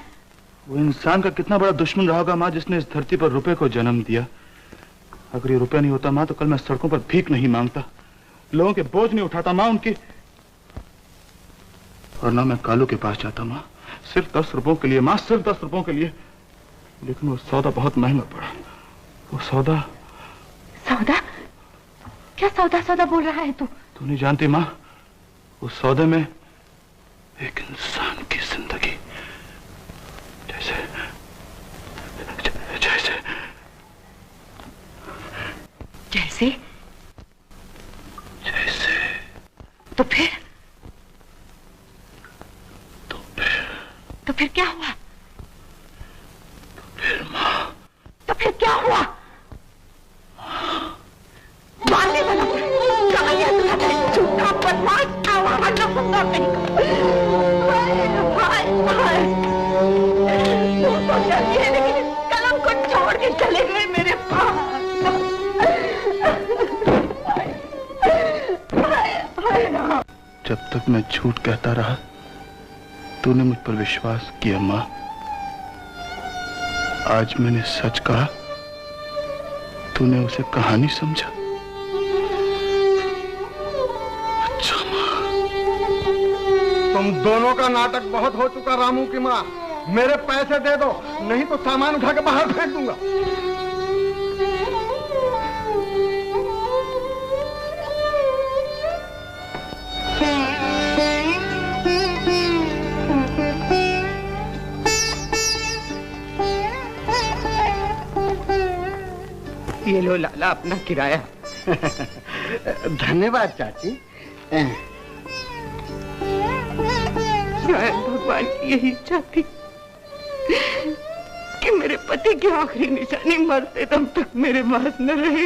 वो इंसान का कितना बड़ा दुश्मन रहा होगा माँ, जिसने इस धरती पर रुपए को जन्म दिया। अगर ये रुपया नहीं होता माँ तो कल मैं सड़कों पर भीख नहीं मांगता, लोगों के बोझ नहीं उठाता माँ उनकी, और ना मैं कालू के पास जाता माँ, सिर्फ 10 रुपयों के लिए माँ, सिर्फ 10 रुपयों के लिए। लेकिन वो सौदा बहुत महंगा पड़ा। वो सौदा। सौदा? क्या सौदा सौदा बोल रहा है तू? तू नहीं जानती माँ, उस सौदे में एक इंसान की जिंदगी जैसे जैसे जैसे जैसे तो फिर क्या हुआ? फिर माँ, तो फिर क्या हुआ? मारने लगा। कुत्ता कहीं तो चलिए, लेकिन इस कलम को छोड़ के चले गए मेरे पास। जब तक मैं झूठ कहता रहा तूने मुझ पर विश्वास किया माँ। आज मैंने सच कहा, तूने उसे कहानी समझा। अच्छा माँ। तुम दोनों का नाटक बहुत हो चुका रामू की माँ। मेरे पैसे दे दो, नहीं तो सामान उठा के बाहर फेंक दूंगा। ये लो लाला अपना किराया। धन्यवाद चाची। शायद भगवान की यही इच्छा थी कि मेरे पति की आखिरी निशानी मरते दम तक मेरे पास न रहे।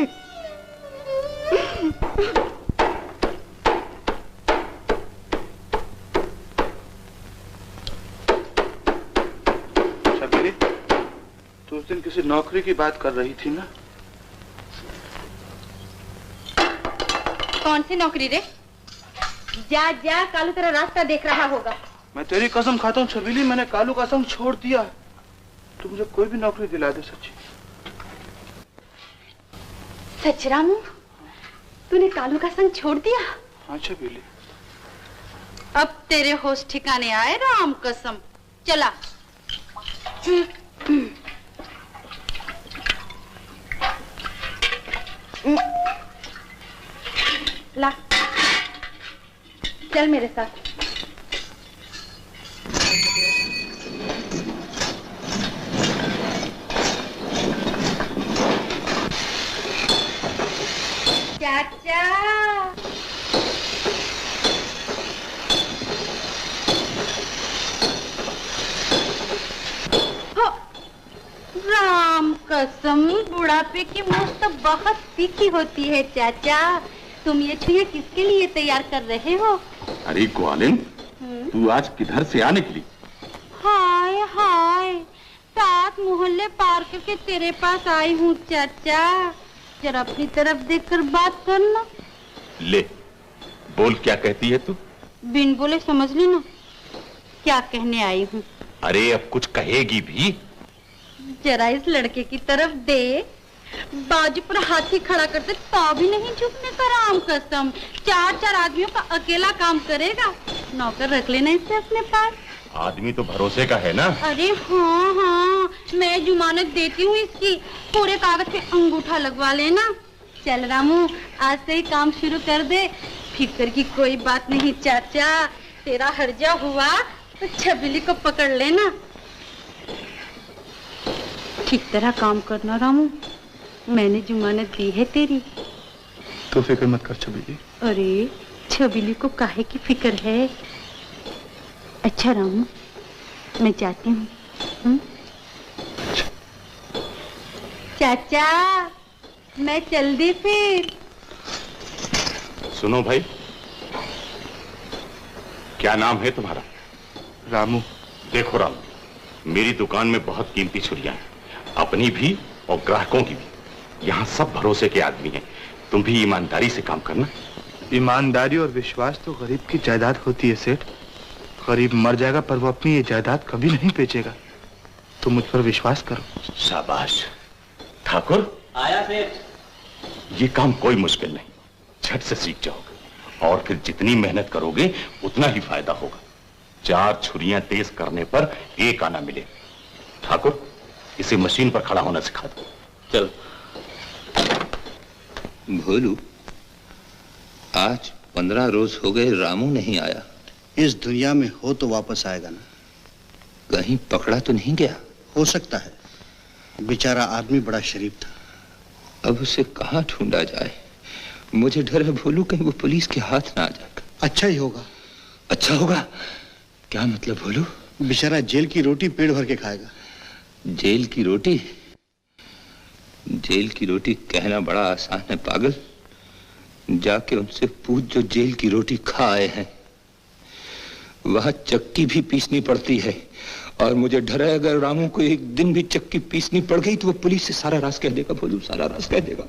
शबीरी, तू उस दिन किसी नौकरी की बात कर रही थी ना? कौन सी नौकरी रे? जा जा, कालू तेरा रास्ता देख रहा होगा। मैं तेरी कसम खाता हूँ छबीली, मैंने कालू का संग छोड़ दिया। तू मुझे कोई भी नौकरी दिला दे सच्ची। सच रामू, तूने कालू का संग छोड़ दिया? हाँ छबीली। अब तेरे होश ठिकाने आए राम कसम। चला। ला, चल मेरे साथ। चाचा, राम कसम, बुढ़ापे की मौत तो बहुत तीखी होती है चाचा। तुम ये छुए किसके लिए तैयार कर रहे हो? अरे ग्वालिन, तू आज किधर से आ निकली? हाय हाय, 7 मोहल्ले पार करके तेरे पास आई हूँ चाचा। जरा अपनी तरफ देखकर बात करना। ले, बोल क्या कहती है तू? बिन बोले समझ लेना क्या कहने आई हूँ। अरे अब कुछ कहेगी भी? जरा इस लड़के की तरफ दे। बाजू पर हाथी खड़ा करते तो भी नहीं झुकने का राम कसम। 4 आदमियों का अकेला काम करेगा। नौकर रख लेना इससे अपने पास। आदमी तो भरोसे का है ना? अरे हाँ हाँ, मैं जुमानत देती हूँ इसकी। पूरे कागज पे अंगूठा लगवा लेना। चल रामू, आज से ही काम शुरू कर दे। फिक्र की कोई बात नहीं चाचा। तेरा हर्जा हुआ तो छबीली को पकड़ लेना। ठीक तरह काम करना रामू, मैंने जुमानत दी है तेरी। तू फिक्र मत कर छबीली। अरे छबीली को काहे की फिक्र है? अच्छा रामू, मैं जाती हूँ। चाचा, मैं चल दी फिर। सुनो भाई, क्या नाम है तुम्हारा? रामू। देखो रामू, मेरी दुकान में बहुत कीमती छुरियां हैं, अपनी भी और ग्राहकों की भी। यहाँ सब भरोसे के आदमी हैं। तुम भी ईमानदारी से काम करना। ईमानदारी और विश्वास तो गरीब की जायदाद होती है सेठ। गरीब मर जाएगा पर वो अपनी ये जायदाद कभी नहीं बेचेगा। तुम मुझ पर विश्वास करो। शाबाश। ठाकुर आया सेठ। ये काम कोई मुश्किल नहीं, झट से सीख जाओगे और फिर जितनी मेहनत करोगे उतना ही फायदा होगा। 4 छुरियां तेज करने पर 1 आना मिले। ठाकुर, इसे मशीन पर खड़ा होना सिखा दो। चल। भोलू, आज 15 रोज हो गए रामू नहीं आया। इस दुनिया में हो तो वापस आएगा ना। कहीं पकड़ा तो नहीं गया? हो सकता है, बेचारा आदमी बड़ा शरीफ था। अब उसे कहाँ ढूंढा जाए? मुझे डर है भोलू कहीं वो पुलिस के हाथ ना आ जाए। अच्छा ही होगा। अच्छा होगा? क्या मतलब भोलू? बेचारा जेल की रोटी पेट भर के खाएगा। जेल की रोटी? जेल की रोटी कहना बड़ा आसान है पागल। जाके उनसे पूछ जो जेल की रोटी खा आए हैं। वहां चक्की भी पीसनी पड़ती है, और मुझे डर है अगर रामू को एक दिन भी चक्की पीसनी पड़ गई तो वो पुलिस से सारा राज कह देगा। भोलू, सारा राज कह देगा।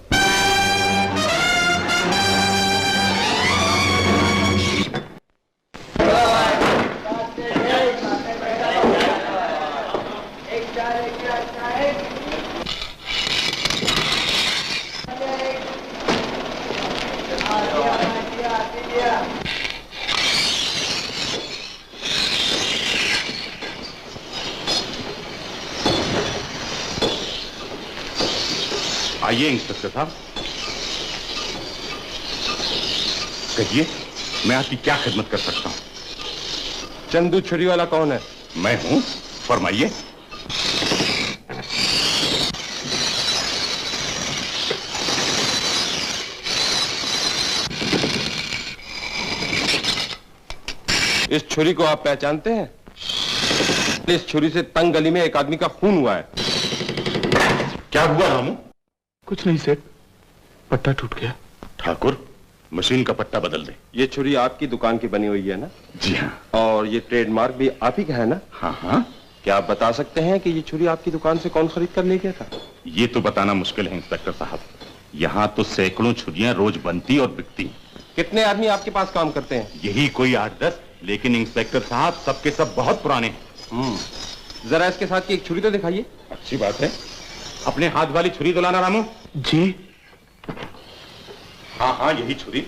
आइए इंस्पेक्टर साहब, कहिए मैं आपकी क्या खिदमत कर सकता हूं? चंदू छुरी वाला कौन है? मैं हूं, फरमाइए। इस छुरी को आप पहचानते हैं? इस छुरी से तंग गली में एक आदमी का खून हुआ है। क्या हुआ रामू? कुछ नहीं सेठ, पट्टा टूट गया। ठाकुर, मशीन का पट्टा बदल दे। ये छुरी आपकी दुकान की बनी हुई है ना? जी हाँ। और ये ट्रेडमार्क भी आप ही का है ना? हाँ हाँ। क्या आप बता सकते हैं कि ये छुरी आपकी दुकान से कौन खरीद कर ले गया था? ये तो बताना मुश्किल है इंस्पेक्टर साहब, यहाँ तो सैकड़ों छुरियां रोज बनती और बिकती। कितने आदमी आपके पास काम करते हैं? यही कोई 8-10, लेकिन इंस्पेक्टर साहब सबके सब बहुत पुराने हैं। जरा इसके साथ की एक छुरी तो दिखाइए। अच्छी बात है, अपने हाथ वाली छुरी तो लाना रामू। जी हाँ हाँ, यही छुरी।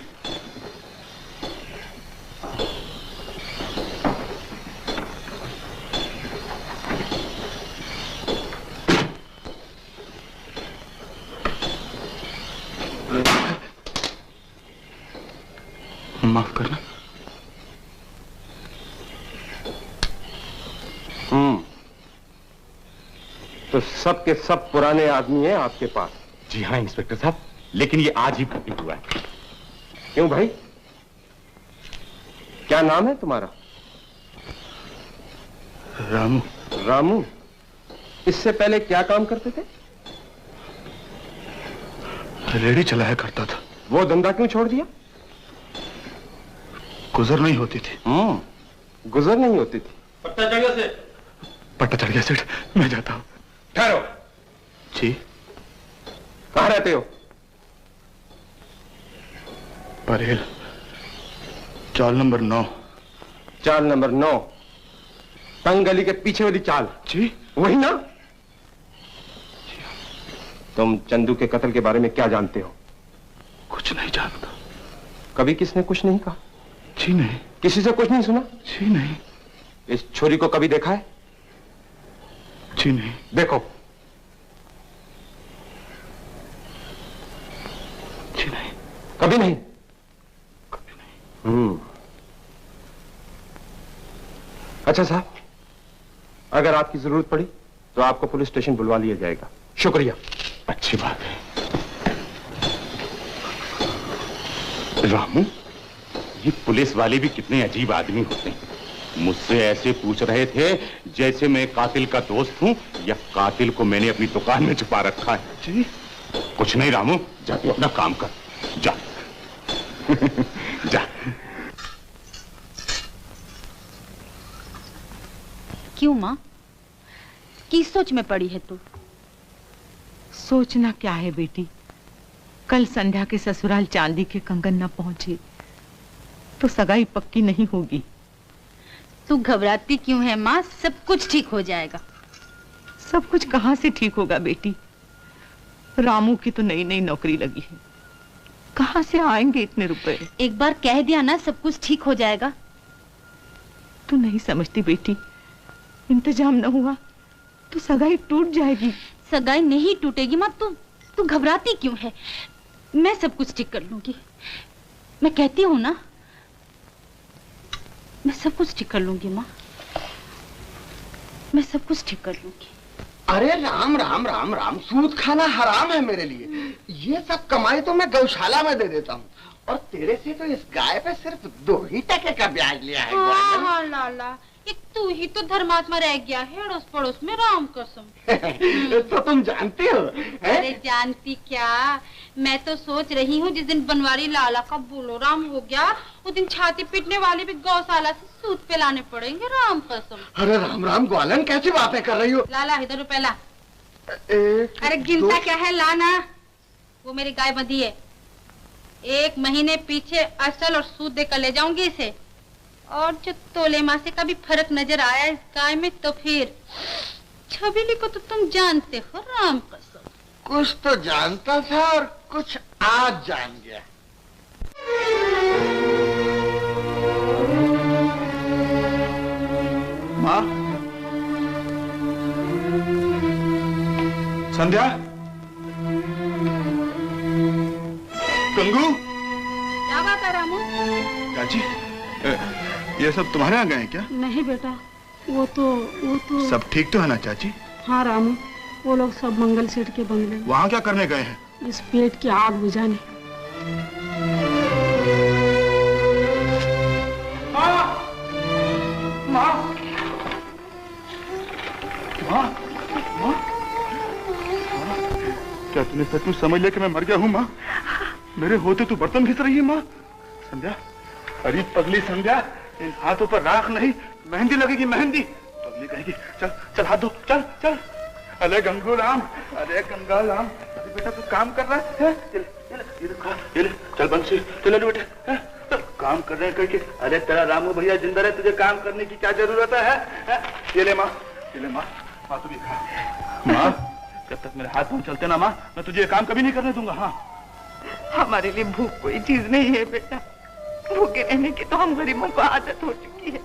माफ करना। तो सब के सब पुराने आदमी हैं आपके पास? जी हाँ इंस्पेक्टर साहब, लेकिन ये आज ही भर्ती हुआ है। क्यों भाई, क्या नाम है तुम्हारा? रामू। रामू, इससे पहले क्या काम करते थे? रेडी चलाया करता था। वो धंधा क्यों छोड़ दिया? गुजर नहीं होती थी। गुजर नहीं होती थी। पट्टा चढ़ गया सेठ। पट्टा चढ़ गया सेठ, मैं जाता हूँ। ठहरो। जी। कहाँ रहते हो? परेल, चाल नंबर 9। चाल नंबर 9, तंग गली के पीछे वाली चाल? जी वही ना? तुम चंदू के कत्ल के बारे में क्या जानते हो? कुछ नहीं जानता। कभी किसने कुछ नहीं कहा? जी नहीं। किसी से कुछ नहीं सुना? जी नहीं। इस छुरी को कभी देखा है? जी नहीं। देखो। जी नहीं। कभी नहीं? कभी नहीं। अच्छा साहब, अगर आपकी जरूरत पड़ी तो आपको पुलिस स्टेशन बुलवा लिया जाएगा। शुक्रिया। अच्छी बात है। रामू, ये पुलिस वाले भी कितने अजीब आदमी होते हैं। मुझसे ऐसे पूछ रहे थे जैसे मैं कातिल का दोस्त हूं या कातिल को मैंने अपनी दुकान में छुपा रखा है। जी कुछ नहीं रामू, जा तू अपना काम कर, जा। जा। क्यों माँ, किस सोच में पड़ी है तू? सोचना क्या है बेटी, कल संध्या के ससुराल चांदी के कंगन न पहुंचे तो सगाई पक्की नहीं होगी। तू घबराती क्यों है माँ, सब कुछ ठीक हो जाएगा। सब कुछ कहाँ से ठीक होगा बेटी, रामू की तो नई नई नौकरी लगी है, कहाँ से आएंगे इतने रुपए? एक बार कह दिया ना सब कुछ ठीक हो जाएगा। तू नहीं समझती बेटी, इंतजाम न हुआ तो सगाई टूट जाएगी। सगाई नहीं टूटेगी माँ, तू घबराती क्यों है? मैं सब कुछ ठीक कर लूंगी, मैं कहती हूँ ना, मैं सब कुछ ठीक कर लूंगी माँ, मैं सब कुछ ठीक कर लूंगी। अरे राम राम राम राम, सूद खाना हराम है मेरे लिए। ये सब कमाई तो मैं गौशाला में दे देता हूँ, और तेरे से तो इस गाय पे सिर्फ 2 ही टके का ब्याज लिया है। हाँ, हाँ लाला, एक तू ही तो धर्मात्मा रह गया है अड़ोस पड़ोस में, राम कसम। तो तुम जानती हो? अरे जानती क्या, मैं तो सोच रही हूँ जिस दिन बनवारी लाला का बोलो राम हो गया, उस दिन छाती पीटने वाले भी गौशाला से सूत पे लाने पड़ेंगे, राम कसम। अरे राम राम ग्वालन, कैसी बातें कर रही हो? लाला इधर रुपए ला। अरे गिनता क्या है, लाना। वो मेरी गाय बंधी है, 1 महीने पीछे असल और सूद देकर ले जाऊंगी इसे, और जो तोले माँ से कभी फर्क नजर आया इस गाय में तो फिर छबीली को तो तुम जानते हो, राम कसम। कुछ तो जानता था और कुछ आज जान गया। माँ, संध्या, गंगू। क्या बात है रामू? चाची, ये सब तुम्हारे यहाँ गए हैं क्या? नहीं बेटा, वो तो सब ठीक तो है ना चाची? हाँ रामू, वो लोग सब मंगल सेठ के बंगले। वहाँ क्या करने गए हैं? इस पेट की आग बुझाने। माँ, माँ, माँ, क्या तूने सचमुच समझ लिया कि मैं मर गया हूँ माँ? मेरे होते तू बर्तन घिस रही है माँ? संध्या, अरे पगली संध्या, इन हाथों पर राख नहीं मेहंदी लगेगी, मेहंदी। पगली कहेगी चल चल हाथ धो, चल चल। अरे गंगू राम, अरे गंगा राम, अरे बेटा तू काम कर रहा है? ये ले, चल बंसी, चल बेटे, काम कर रहे हैं करके। अरे तेरा रामू भैया जिंदा रहे, तुझे काम करने की क्या जरूरत है? ये ले माँ, ये ले माँ, माँ तू भी खा। माँ, जब तक मेरे हाथ पांव चलते ना माँ, मैं तुझे ये काम कभी नहीं करने दूंगा। हाँ, हमारे लिए भूख कोई चीज नहीं है बेटा, भूखे रहने की तो हम गरीबों को आदत हो चुकी है,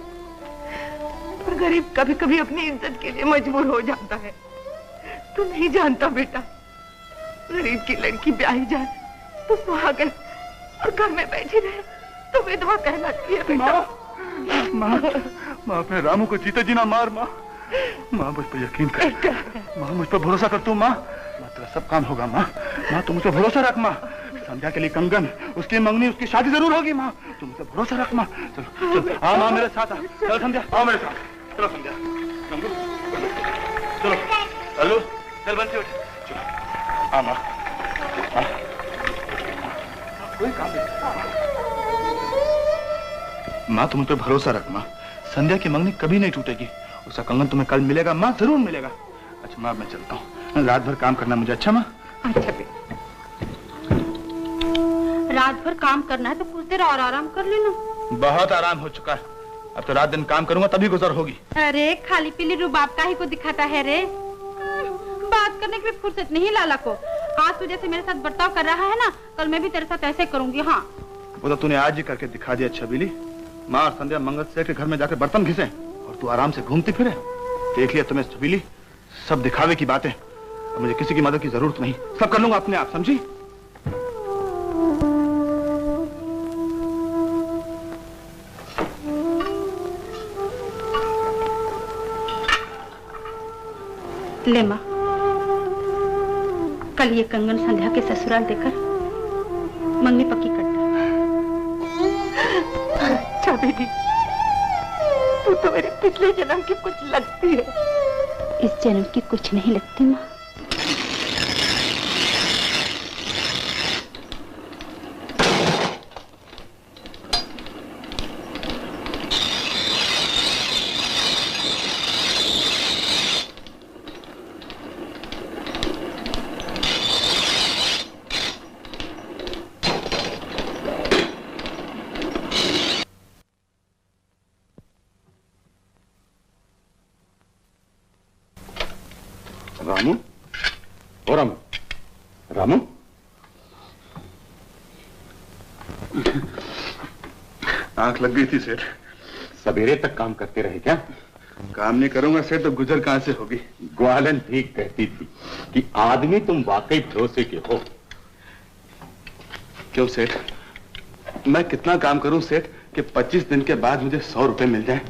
पर गरीब कभी कभी अपनी इज्जत के लिए मजबूर हो जाता है। तू नहीं जानता बेटा, गरीब की लड़की ब्याही जाए तो सुहागन, और घर में बैठी रहे तो विधवा कहलाती है बेटा। माँ, माँ अपने रामू को जीते जी ना मार माँ। माँ मुझ पर यकीन कर, माँ मुझ पर भरोसा कर तू माँ, तेरा सब काम होगा माँ। माँ तू मुझ पर भरोसा रख माँ। संध्या के लिए कंगन, उसकी मंगनी, उसकी शादी जरूर होगी माँ, तू मुझ पर भरोसा रख माँ। चलो चल, हाँ माँ मेरे साथ आ। चलो संध्या, आओ मेरे साथ। चलो संध्या, चलो हेलो, चल बंसी उठ, चलो हाँ माँ, कोई काम नहीं। माँ तुम मुझ पर भरोसा रख माँ, संध्या की मंगनी कभी नहीं टूटेगी, उसका कंगन तुम्हें कल मिलेगा माँ, जरूर मिलेगा। अच्छा माँ मैं चलता हूँ, रात भर काम करना मुझे। अच्छा माँ? अच्छा बेटा, रात भर काम करना है तो कुछ देर और आराम कर लेना। बहुत आराम हो चुका है, अब तो रात दिन काम करूंगा तभी गुजर होगी। अरे खाली पीली रुबाब का ही को दिखाता है रे, बात करने की भी फुर्सत नहीं लाला को। आज तू जैसे मेरे साथ बर्ताव कर रहा है ना, कल मैं भी तेरे साथ ऐसे करूंगी। हाँ वो तो तूने आज ही करके दिखा दिया छबीली। माँ और संध्या मंगल सेठ के घर में जाकर बर्तन घिसे और तू आराम से घूमती फिरे। देख लिया तुम्हें छबीली, सब दिखावे की बातें। अब मुझे किसी की मदद की जरूरत नहीं, सब कर लूंगा अपने आप, समझी? ले माँ, कल ये कंगन संध्या के ससुराल देकर मंगनी पक्की कर दे। अच्छा बेटी, तू तो मेरे पिछले जन्म की कुछ लगती है। इस जन्म की कुछ नहीं लगती माँ। रामू, ओ रामू, रामू, आंख लग गई थी सेठ। सवेरे तक काम करते रहे क्या? काम नहीं करूंगा सेठ तो गुजर कहां से होगी? ग्वालन ठीक कहती थी कि आदमी तुम वाकई भरोसे के हो। क्यों सेठ, मैं कितना काम करूं सेठ कि 25 दिन के बाद मुझे 100 रुपए मिल जाए?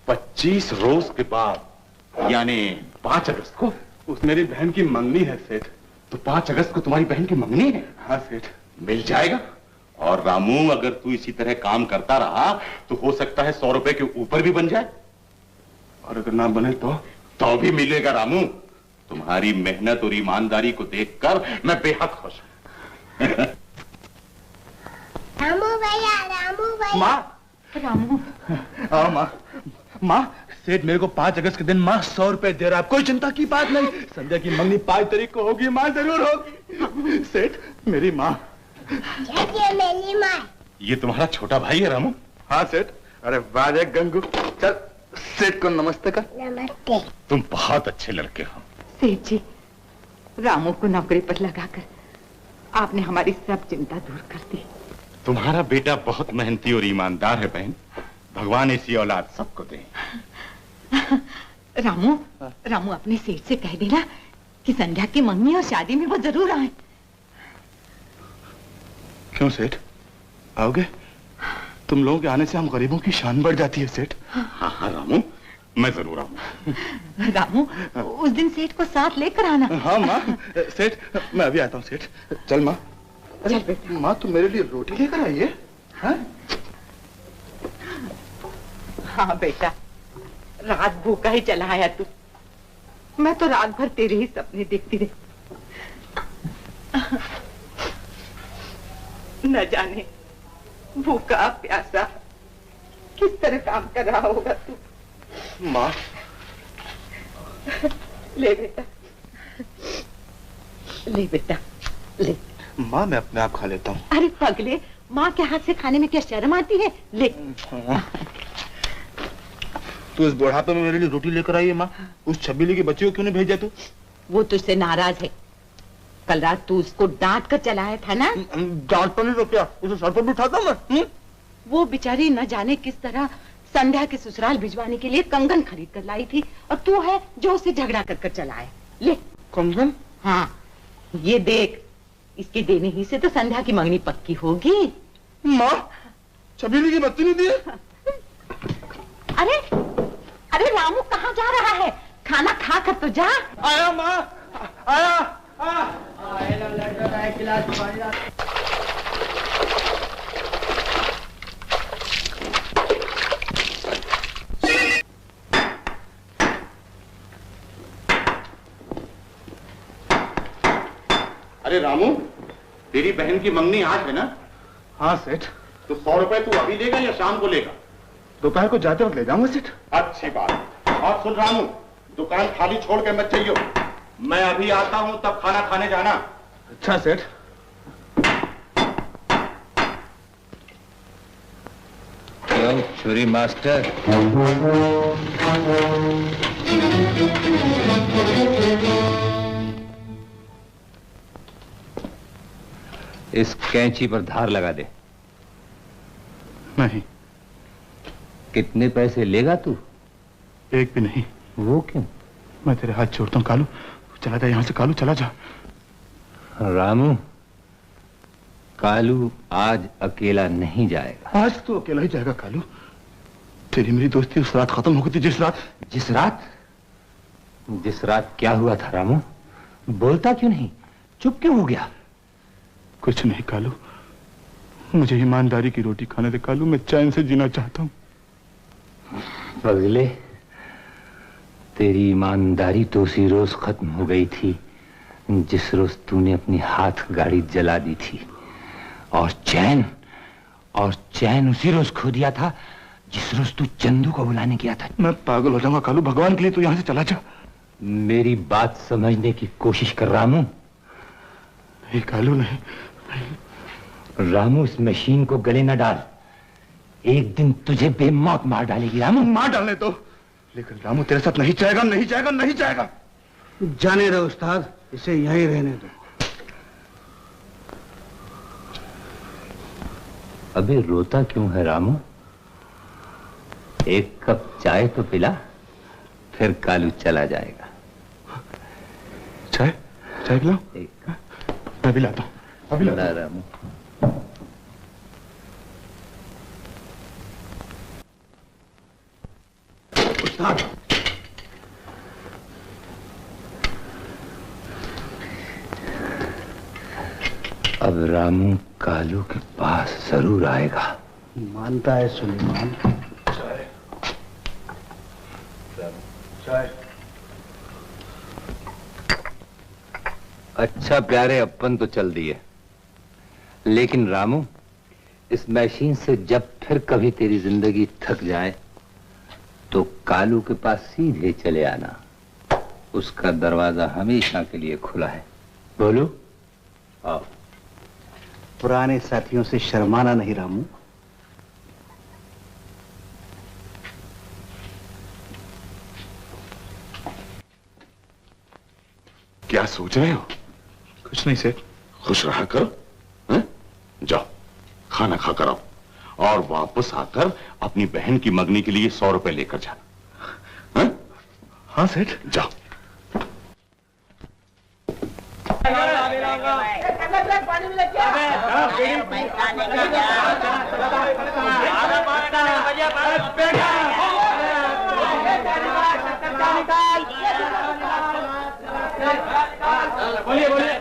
25 रोज के बाद, यानी 5 अगस्त को? उस मेरी बहन की मंगनी है सेठ। तो 5 अगस्त को तुम्हारी बहन की मंगनी है? हाँ सेठ। मिल जाएगा, और रामू, अगर तू इसी तरह काम करता रहा तो हो सकता है 100 रुपए के ऊपर भी बन जाए। और अगर ना बने तो भी मिलेगा रामू। तुम्हारी मेहनत और ईमानदारी को देखकर मैं बेहद खुश हूं। रामू भैया। माँ, रामू। हाँ माँ, माँ सेठ मेरे को 5 अगस्त के दिन माँ 100 रुपए दे रहा है। कोई चिंता की बात नहीं। संध्या की मंगनी 5 तारीख को होगी। माँ जरूर होगी। सेठ मेरी माँ। मेरी माँ। ये तुम्हारा छोटा भाई है रामू? हाँ सेठ। अरे वाह गंगू, चल सेठ को नमस्ते कर। नमस्ते। तुम बहुत अच्छे लड़के हो। सेठ जी, रामू को नौकरी पर लगाकर आपने हमारी सब चिंता दूर कर दी। तुम्हारा बेटा बहुत मेहनती और ईमानदार है बहन। भगवान ऐसी औलाद सबको दे। रामू, रामू अपने सेठ से कह देना कि संध्या की मंगनी और शादी में वो जरूर आए। क्यों सेठ, आओगे? तुम लोगों के आने से हम गरीबों की शान बढ़ जाती है सेठ। हाँ हाँ रामू, मैं जरूर आऊंगा। रामू, उस दिन सेठ को साथ लेकर आना। हाँ माँ। सेठ मैं अभी आता हूँ सेठ। चल माँ। चल बेटा। माँ तुम मेरे लिए रोटी लेकर आई है? हाँ बेटा, रात भूखा ही चला आया तू। मैं तो रात भर तेरे ही सपने देखती रही। न जाने भूखा प्यासा किस तरह काम कर रहा होगा तू। माँ। ले बेटा, ले बेटा, ले। माँ मैं अपने आप खा लेता हूँ। अरे पगले, माँ के हाथ से खाने में क्या शर्म आती है? ले। तू इस बुढ़ापे में मेरे लिए रोटी लेकर आई है माँ। उस छबीली की बच्ची को क्यों नहीं भेजा तू? वो तुझसे नाराज है। कल रात तू उसको डांट कर चलाया था ना? डांट तो नहीं तो क्या, उसे सर पर बिठाता मैं। वो बेचारी न जाने किस तरह संध्या के ससुराल भिजवाने के लिए कंगन खरीद कर लाई थी, और तू है जो उसे झगड़ा कर चलाया। ले कंगन। हाँ, ये देख, इसके देने ही से तो संध्या की मंगनी पक्की होगी। माँ, छबीली की बच्ची नहीं दी है? अरे अरे रामू कहाँ जा रहा है? खाना खा कर तो जा। आया माँ, आया। अरे रामू, तेरी बहन की मंगनी आज है ना? हाँ सेठ। तो 100 रुपए तू अभी देगा या शाम को लेगा? दोपहर को जाते वक्त ले जाऊंगा सेठ। अच्छी बात। और सुन रामू, दुकान खाली छोड़ के मत जाइयो। मैं अभी आता हूँ, तब खाना खाने जाना। अच्छा सेठ। क्यों छुरी मास्टर? इस कैंची पर धार लगा दे। नहीं। कितने पैसे लेगा तू? एक भी नहीं। वो क्यों? मैं तेरे हाथ छोड़ता हूँ कालू। चला जा यहाँ से कालू, चला जा। रामू, कालू आज अकेला नहीं जाएगा। आज तो अकेला ही जाएगा कालू। तेरी मेरी दोस्ती उस रात खत्म हो गई थी जिस रात क्या हुआ था रामू? बोलता क्यों नहीं? चुप क्यों हो गया? कुछ नहीं कालू, मुझे ईमानदारी की रोटी खाने दे कालू। मैं चैन से जीना चाहता हूँ। पगले, तेरी ईमानदारी तो उसी रोज खत्म हो गई थी जिस रोज तूने अपनी हाथ गाड़ी जला दी थी, और चैन उसी रोज खो दिया था जिस रोज तू चंदू को बुलाने गया था। मैं पागल हो जाऊंगा कालू, भगवान के लिए तू यहाँ से चला जा। मेरी बात समझने की कोशिश कर रामू। नहीं कालू, नहीं। रामू, इस मशीन को गले न डाल। एक दिन तुझे बेमौत मार डालेगी रामू। मार डालने दो, लेकिन रामू तेरे साथ नहीं जाएगा, नहीं जाएगा, नहीं जाएगा। जाने दो उस्ताद, इसे यहीं रहने दो। अबे रोता क्यों है रामू? एक कप चाय तो पिला, फिर कालू चला जाएगा। चाय पिलाओ? मैं भी लाता हूँ। अभी लाता हूँ। रामू, उस्ताद, अब रामू कालू के पास जरूर आएगा। मानता है सुलेमान। चाय। अच्छा प्यारे, अपन तो चल दिए, लेकिन रामू इस मशीन से जब फिर कभी तेरी जिंदगी थक जाए तो कालू के पास सीधे चले आना। उसका दरवाजा हमेशा के लिए खुला है। बोलो। आओ। पुराने साथियों से शर्माना नहीं रामू। क्या सोच रहे हो? कुछ नहीं सेठ। खुश रहा करो, हैं? जाओ खाना खा कर आओ और वापस आकर अपनी बहन की मंगनी के लिए 100 रुपए लेकर जाना। हैं? हाँ सेठ। जाओ। बोलिए बोलिए।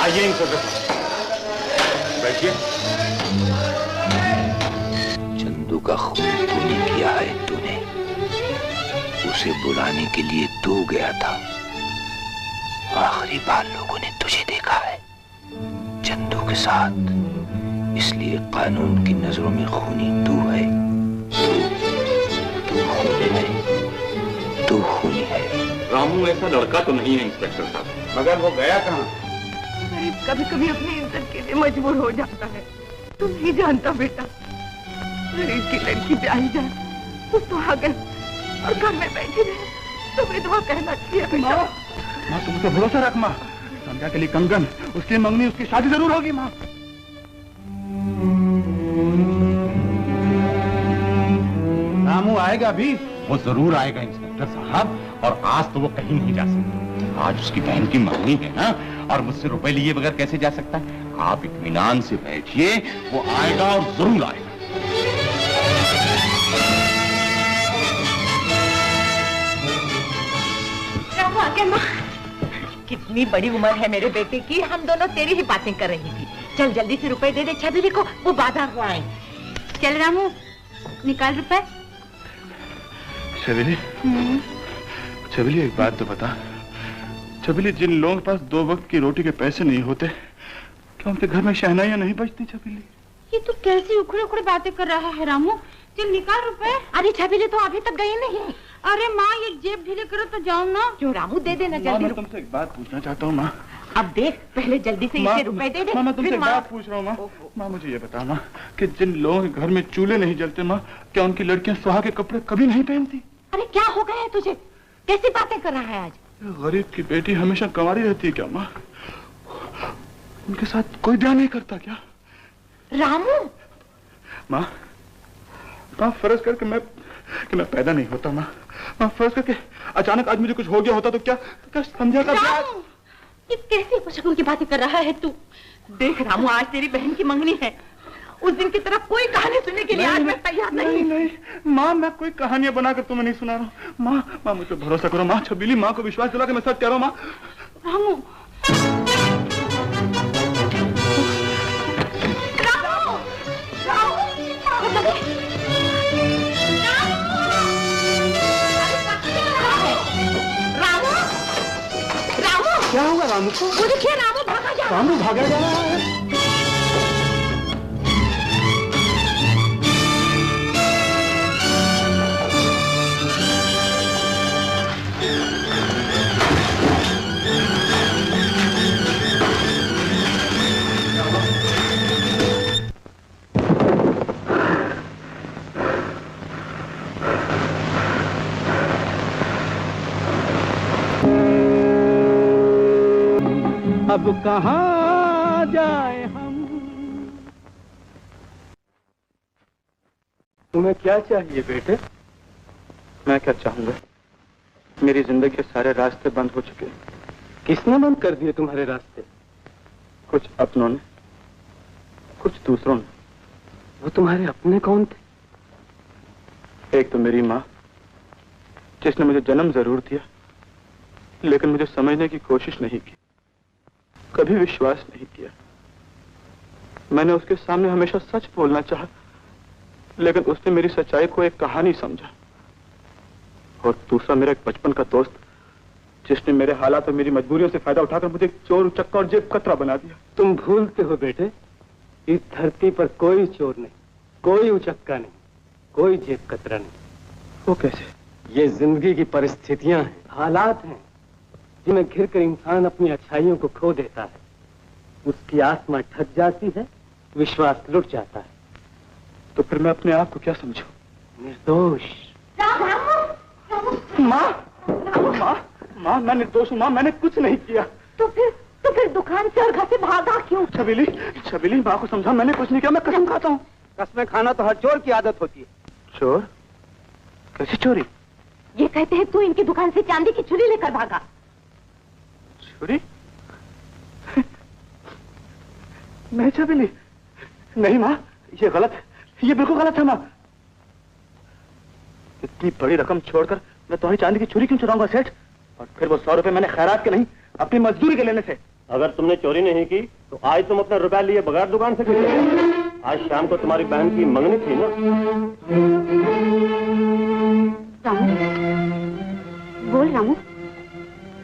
आइए बैठिए। चंदू का खून तूने किया है। तूने उसे बुलाने के लिए तू गया था। आखिरी बार लोगों ने तुझे देखा है चंदू के साथ, इसलिए कानून की नजरों में खूनी तू है। तू खूनी है, तू खूनी है। रामू ऐसा लड़का तो नहीं है इंस्पेक्टर साहब। मगर वो गया कहाँ? कभी कभी अपनी इज्जत के लिए मजबूर हो जाता है। तुम नहीं जानता बेटा, गरीब की लड़की ब्याही जाए वो तो आ गए और घर में बैठी रहे तो विधवा कहना चाहिए बेटा। माँ तुम तो भरोसा रख माँ। संध्या के लिए कंगन, उसकी मंगनी, उसकी शादी जरूर होगी माँ। रामू आएगा भी। वो जरूर आएगा इंस्पेक्टर साहब, और आज तो वो कहीं नहीं जा सकता। आज उसकी बहन की मंगनी है ना, और मुझसे रुपए लिए बगैर कैसे जा सकता है? आप इत्मीनान से बैठिए, वो आएगा और जरूर आएगा। कितनी बड़ी उम्र है मेरे बेटे की, हम दोनों तेरी ही बातें कर रही थी। चल जल्दी से रुपए दे दे छबीली को, वो बाजार को आए। चल रामू निकाल रुपए। छबीली, छबीली एक बात तो बता। छबीली, जिन लोगों के पास 2 वक्त की रोटी के पैसे नहीं होते, क्या उनके घर में शहनाइयां नहीं बजती? छबीली, ये तो कैसी उखड़े उखड़े बातें कर रहा है रामू। चल निकाल रुपए। अरे छबीली तो अभी तक गई नहीं। अरे माँ ये जेब ढीले करो तो जाओ ना। क्यों रामू, दे देना जल्दी। मैं तुमसे एक बात पूछना चाहता हूँ माँ। अब देख, पहले जल्दी से इसे रुपए दे दे। मैं तुमसे एक बात पूछ रहा हूँ माँ। माँ मुझे ये बता माँ कि जिन लोगों के घर में चूल्हे नहीं जलते माँ, क्या उनकी लड़कियाँ सुहाग के कपड़े कभी नहीं पहनती? अरे क्या हो गया है तुझे, कैसी बातें कर रहा है आज? गरीब की बेटी हमेशा कंवारी रहती है क्या माँ? उनके साथ कोई ब्याह नहीं करता क्या? रामू माँ, फर्ज करके मैं पैदा नहीं होता माँ। फर्ज करके अचानक आज मुझे कुछ हो गया होता तो क्या संध्या का ब्याह? ये कैसी कुछ की बातें कर रहा है तू? देख रामू, आज तेरी बहन की मंगनी है। उस दिन की तरह कोई कहानी सुनने के लिए आज मैं तैयार नहीं। नहीं माँ, मैं कोई कहानियां बनाकर तुम्हें नहीं सुना रहा हूँ। माँ मुझे भरोसा करो माँ। छबीली, माँ को विश्वास दिला के मैं सच कह रहा हूँ माँ। रामू क्या हुआ रामू को? वो देखिए रामू भागा जा रहा है। रामू भागा जा रहा है। अब कहाँ जाए हम। तुम्हें क्या चाहिए बेटे? मैं क्या चाहूंगा, मेरी जिंदगी के सारे रास्ते बंद हो चुके हैं। किसने बंद कर दिए तुम्हारे रास्ते? कुछ अपनों ने, कुछ दूसरों ने। वो तुम्हारे अपने कौन थे? एक तो मेरी माँ, जिसने मुझे जन्म जरूर दिया लेकिन मुझे समझने की कोशिश नहीं की, कभी विश्वास नहीं किया। मैंने उसके सामने हमेशा सच बोलना चाहा लेकिन उसने मेरी सच्चाई को एक कहानी समझा। और दूसरा मेरा एक बचपन का दोस्त, जिसने मेरे हालात और मेरी मजबूरियों से फायदा उठाकर मुझे एक चोर, उचक्का और जेब कतरा बना दिया। तुम भूलते हो बेटे, इस धरती पर कोई चोर नहीं, कोई उचक्का नहीं, कोई जेब कतरा नहीं। वो कैसे? ये जिंदगी की परिस्थितियां हैं, हालात हैं, जिनमें घिर कर इंसान अपनी अच्छाइयों को खो देता है। उसकी आत्मा ठग जाती है, विश्वास लुट जाता है। तो फिर मैं अपने आप को क्या समझूं? निर्दोष। माँ, माँ, मैं निर्दोष हूँ। माँ, मैंने कुछ नहीं किया। तो फिर दुकान से और घर से भागा क्यों? छबीली, माँ को समझा, मैंने कुछ नहीं किया। मैं कसम खाता हूँ। कसमें खाना तो हर चोर की आदत होती है। चोर? कैसी चोरी? ये कहते हैं तू इनकी दुकान से चांदी की छुरी लेकर भागा। छुरी? मैं छबीली? नहीं माँ, ये गलत है, ये बिल्कुल गलत है माँ। इतनी बड़ी रकम छोड़कर मैं तुम्हारी चांदी की छुरी क्यों चुराऊंगा सेठ? और फिर वो 100 रुपए मैंने खैरात के नहीं, अपनी मजदूरी के लेने से। अगर तुमने चोरी नहीं की तो आज तुम अपना रुपया लिए बगैर दुकान से क्यों चले? आज शाम को तुम्हारी बहन की मंगनी थी ना। रामू, बोल रामू।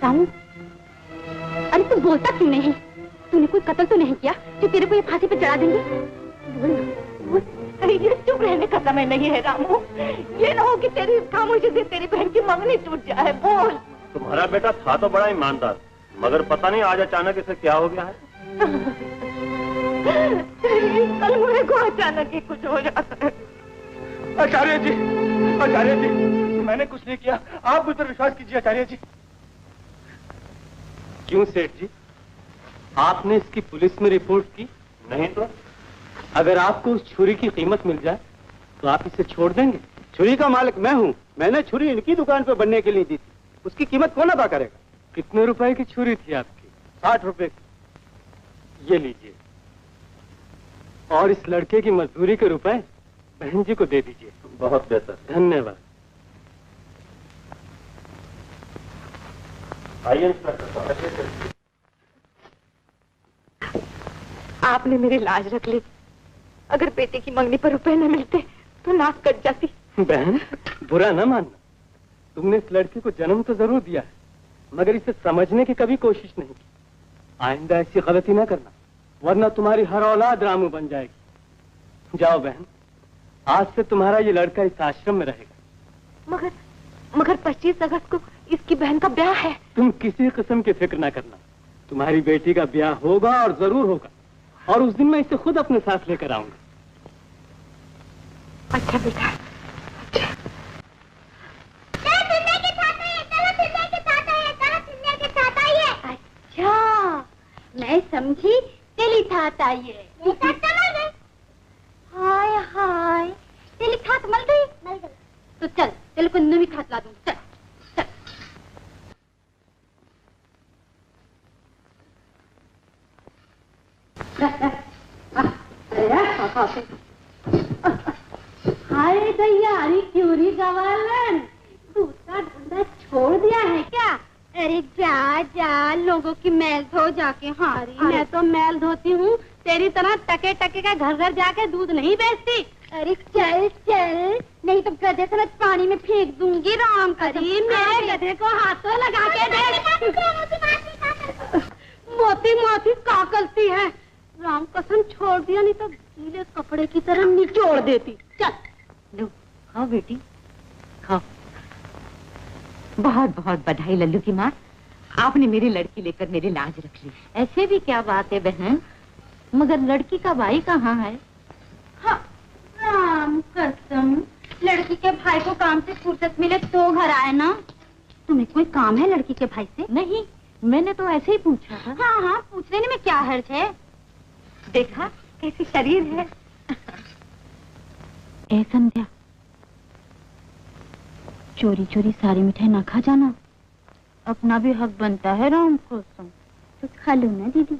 रामू, अरे तू बोलता क्यों नहीं? तूने कोई कत्ल तो नहीं किया जो तेरे को ये फांसी पे चढ़ा देंगे? बोल। ये चुप रहने का समय नहीं है रामू। ये ना हो कि तेरी खामोशी से तेरी बहन की मंगनी टूट जाए। बोल। तुम्हारा बेटा था तो बड़ा ईमानदार, मगर पता नहीं आज अचानक इसे क्या हो गया है। कल मुझे को अचानक ही कुछ हो जाता है। आचार्य जी, आचार्य जी, मैंने कुछ नहीं किया। आप मुझ पर विश्वास कीजिए आचार्य जी। क्यों सेठ जी, आपने इसकी पुलिस में रिपोर्ट की? नहीं तो अगर आपको उस छुरी की कीमत मिल जाए तो आप इसे छोड़ देंगे? छुरी का मालिक मैं हूँ, मैंने छुरी इनकी दुकान पर बनने के लिए दी थी, उसकी कीमत कौन अदा करेगा? कितने रुपए की छुरी थी आपकी? 60 रुपए की। ये लीजिए, और इस लड़के की मजदूरी के रुपए बहन जी को दे दीजिए। बहुत बेहतर, धन्यवाद। आइए इंस्पेक्टर। आपने मेरी लाज रख ली। अगर बेटे की मंगनी पर रुपए न मिलते तो नाक कट जाती। बहन, बुरा न मानना, तुमने इस लड़के को जन्म तो जरूर दिया है, मगर इसे समझने की कभी कोशिश नहीं की। आइंदा ऐसी गलती ना करना, वरना तुम्हारी हर औलाद रामू बन जाएगी। जाओ बहन, आज से तुम्हारा ये लड़का इस आश्रम में रहेगा। मगर 25 अगस्त को इसकी बहन का ब्याह है। तुम किसी किस्म की फिक्र ना करना, तुम्हारी बेटी का ब्याह होगा और जरूर होगा, और उस दिन मैं इसे खुद अपने साथ लेकर आऊंगा। अच्छा बेटा। अच्छा, मैं समझी टेलीथात आई है। हाय हाय, टेलीथात मल गई। तो चल, तेरे को नवी थात ला दूं। चल चल। हाय गैया, क्यूरी गवालन, दूसरा धंधा छोड़ दिया है क्या? अरे जा जा, लोगों की मैल धो जाके। हाँ, मैं तो मैल धोती हूँ, तेरी तरह टके टके का घर घर जाके दूध नहीं बेचती। अरे चल चल, नहीं तो गधे से मैं पानी में फेंक दूंगी। राम करी, मेरे गधे को हाथों लगा के देख। मोती मोती का करती है? राम कसम छोड़ दिया, नहीं तो गीले कपड़े की तरह निचोड़ देती। चल लो, खाओ बेटी, खाओ। बहुत बहुत बधाई लल्लू की माँ, आपने मेरी लड़की लेकर मेरी लाज रख ली। ऐसे भी क्या बात है बहन, मगर लड़की का भाई कहाँ है? हाँ, राम कसम, लड़की के भाई को काम से फुर्सत मिले तो घर आए ना। तुम्हें कोई काम है लड़की के भाई से? नहीं, मैंने तो ऐसे ही पूछा था। हाँ हाँ, पूछने में क्या हर्ज है। देखा कैसी शरीर है। ए संध्या, चोरी चोरी सारी मिठाई ना खा जाना, अपना भी हक बनता है राम कसम। तो खा लो ना दीदी।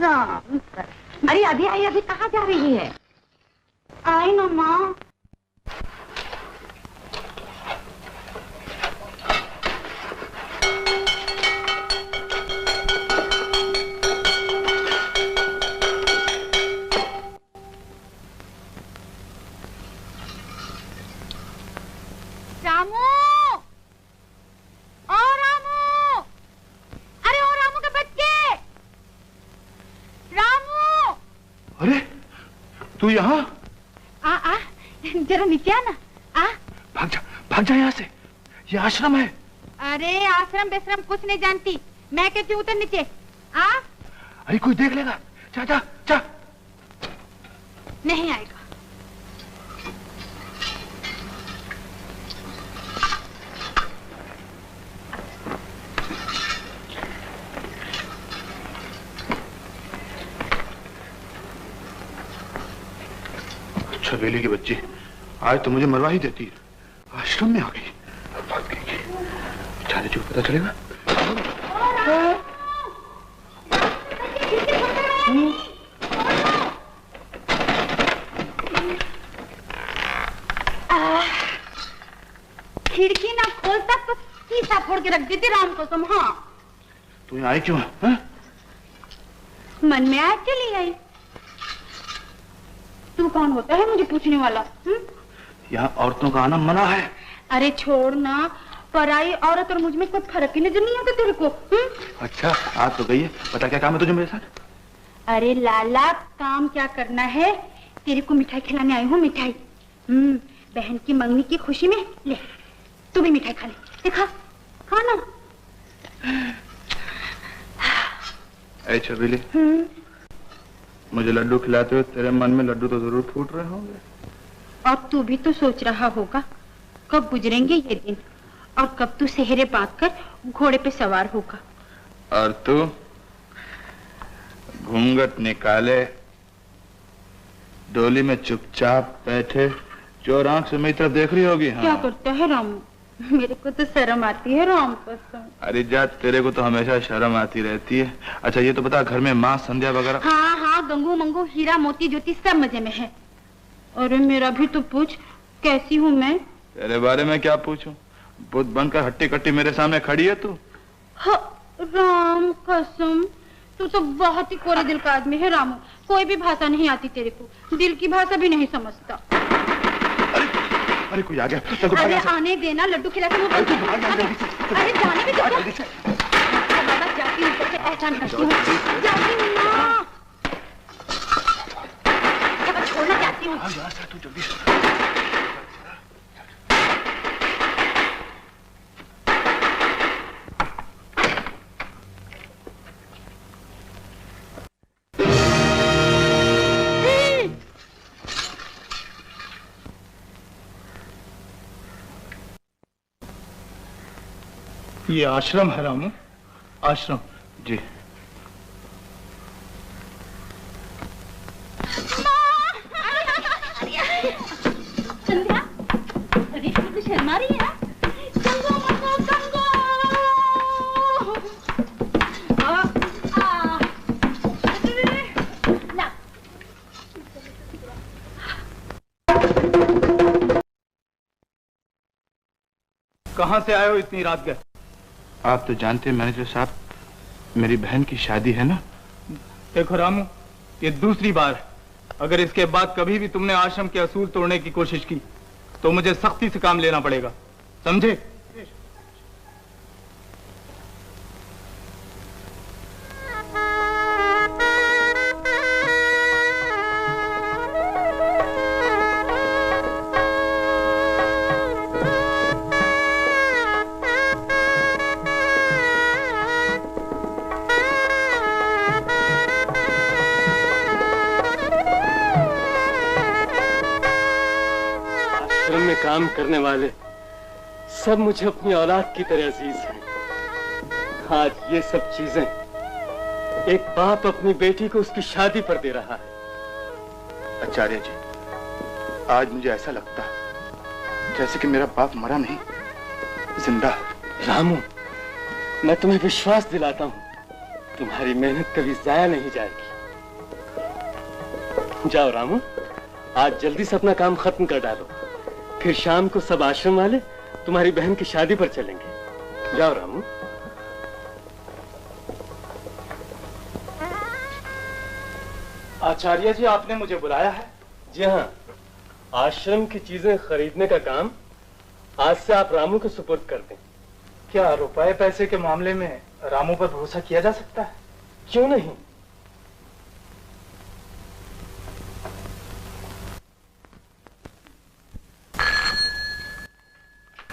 राम कर। अरे अभी आई, अभी कहाँ जा रही है? आई ना माँ। रामू, ओ रामू, अरे ओ रामू के बच्चे, रामू। अरे तू यहाँ? आ जरा नीचे आना। भाग जा यहाँ से, ये आश्रम है। अरे आश्रम बेश्रम कुछ नहीं जानती, मैं कहती हूँ उतर नीचे। अरे कोई देख लेगा। जा जा जा। नहीं आएगा। छबेली की बच्ची आज तो मुझे मरवा ही देती है। आश्रम में आ गई, भाग गई। बेचारे जो पता चलेगा। खिड़की ना खोलता तो शीशा फोड़ के रख देती राम कसम। हाँ, तू यहाँ आई क्यों है? मन में आया चली आई। तू कौन होता है मुझे पूछने वाला? यहाँ औरतों का आना मना है। अरे छोड़ ना, पराई औरत और मुझ में कोई फर्क ही नजर नहीं आता तेरे को। अच्छा आज तो गई है, बता क्या काम है तुझे मेरे साथ? अरे लाला, काम क्या करना है, तेरे को मिठाई खिलाने आई हूँ। मिठाई बहन की मंगनी की खुशी में। ले तू भी मिठाई खा ले, देखा खाना। ऐ छबीली, मुझे लड्डू खिलाते हुए तेरे मन में लड्डू तो जरूर फूट रहे होंगे। और तू भी तो सोच रहा होगा कब गुजरेंगे ये दिन और कब तू सेहरे बांध कर घोड़े पे सवार होगा। और तू घूंघट निकाले डोली में चुपचाप बैठे चोर आंख से मेरी तरफ देख रही होगी। हाँ। क्या करता है रामू, मेरे को तो शर्म आती है राम कसम। अरे जा, तेरे को तो हमेशा शर्म आती रहती है। अच्छा ये तो बता, घर में माँ संध्या वगैरह? हाँ हाँ, गंगू मंगू हीरा मोती ज्योति सब मजे में है। अरे मेरा भी तो पूछ, कैसी हूँ मैं? तेरे बारे में क्या पूछूं? बुद्ध बनकर हट्टी कट्टी मेरे सामने खड़ी है तू। राम कसम, तू तो बहुत ही कोरे दिल का आदमी है रामू। कोई भी भाषा नहीं आती तेरे को, दिल की भाषा भी नहीं समझता। अरे कोई आ गया। अरे आने देना, लड्डू खिला के। अरे जाने भी जल्दी से। बाबा जाती हूँ, ऊपर से एहसान करती हूँ। जाती ना, छोड़ना चाहती हूँ। तू जल्दी से। ये आश्रम है रामू, आश्रम। जी। संध्या, अरे तू शर्मा रही है? गंगो मंगो गंगो। कहाँ से आए हो इतनी रात गए? आप तो जानते हैं मैनेजर साहब, मेरी बहन की शादी है ना। देखो रामू, ये दूसरी बार है। अगर इसके बाद कभी भी तुमने आश्रम के असूल तोड़ने की कोशिश की तो मुझे सख्ती से काम लेना पड़ेगा, समझे? काम करने वाले सब मुझे अपनी औलाद की तरह अजीज हैं। आज ये सब चीजें एक बाप अपनी बेटी को उसकी शादी पर दे रहा है। आचार्य जी, आज मुझे ऐसा लगता है जैसे कि मेरा बाप मरा नहीं, जिंदा है। रामू, मैं तुम्हें विश्वास दिलाता हूं, तुम्हारी मेहनत कभी जाया नहीं जाएगी। जाओ रामू, आज जल्दी से अपना काम खत्म कर डालो, फिर शाम को सब आश्रम वाले तुम्हारी बहन की शादी पर चलेंगे। जाओ रामू। आचार्य जी, आपने मुझे बुलाया है? जी हाँ, आश्रम की चीजें खरीदने का काम आज से आप रामू को सुपुर्द कर दें। क्या रुपए पैसे के मामले में रामू पर भरोसा किया जा सकता है? क्यों नहीं?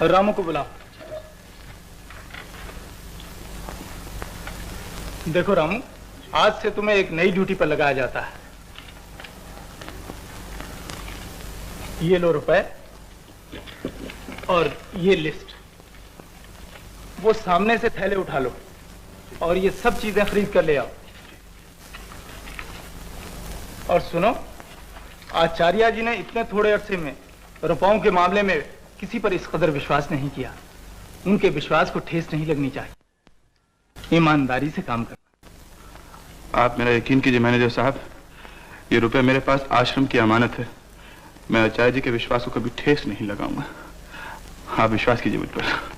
रामू को बुलाओ। देखो रामू, आज से तुम्हें एक नई ड्यूटी पर लगाया जाता है। ये लो रुपए और ये लिस्ट। वो सामने से थैले उठा लो और ये सब चीजें खरीद कर ले आओ। और सुनो, आचार्य जी ने इतने थोड़े अरसे में रुपयों के मामले में किसी पर इस कदर विश्वास नहीं किया। उनके विश्वास को ठेस नहीं लगनी चाहिए। ईमानदारी से काम करना। आप मेरा यकीन कीजिए मैनेजर साहब, ये रुपए मेरे पास आश्रम की अमानत है। मैं आचार्य जी के विश्वास को कभी ठेस नहीं लगाऊंगा। आप विश्वास कीजिए मुझ पर।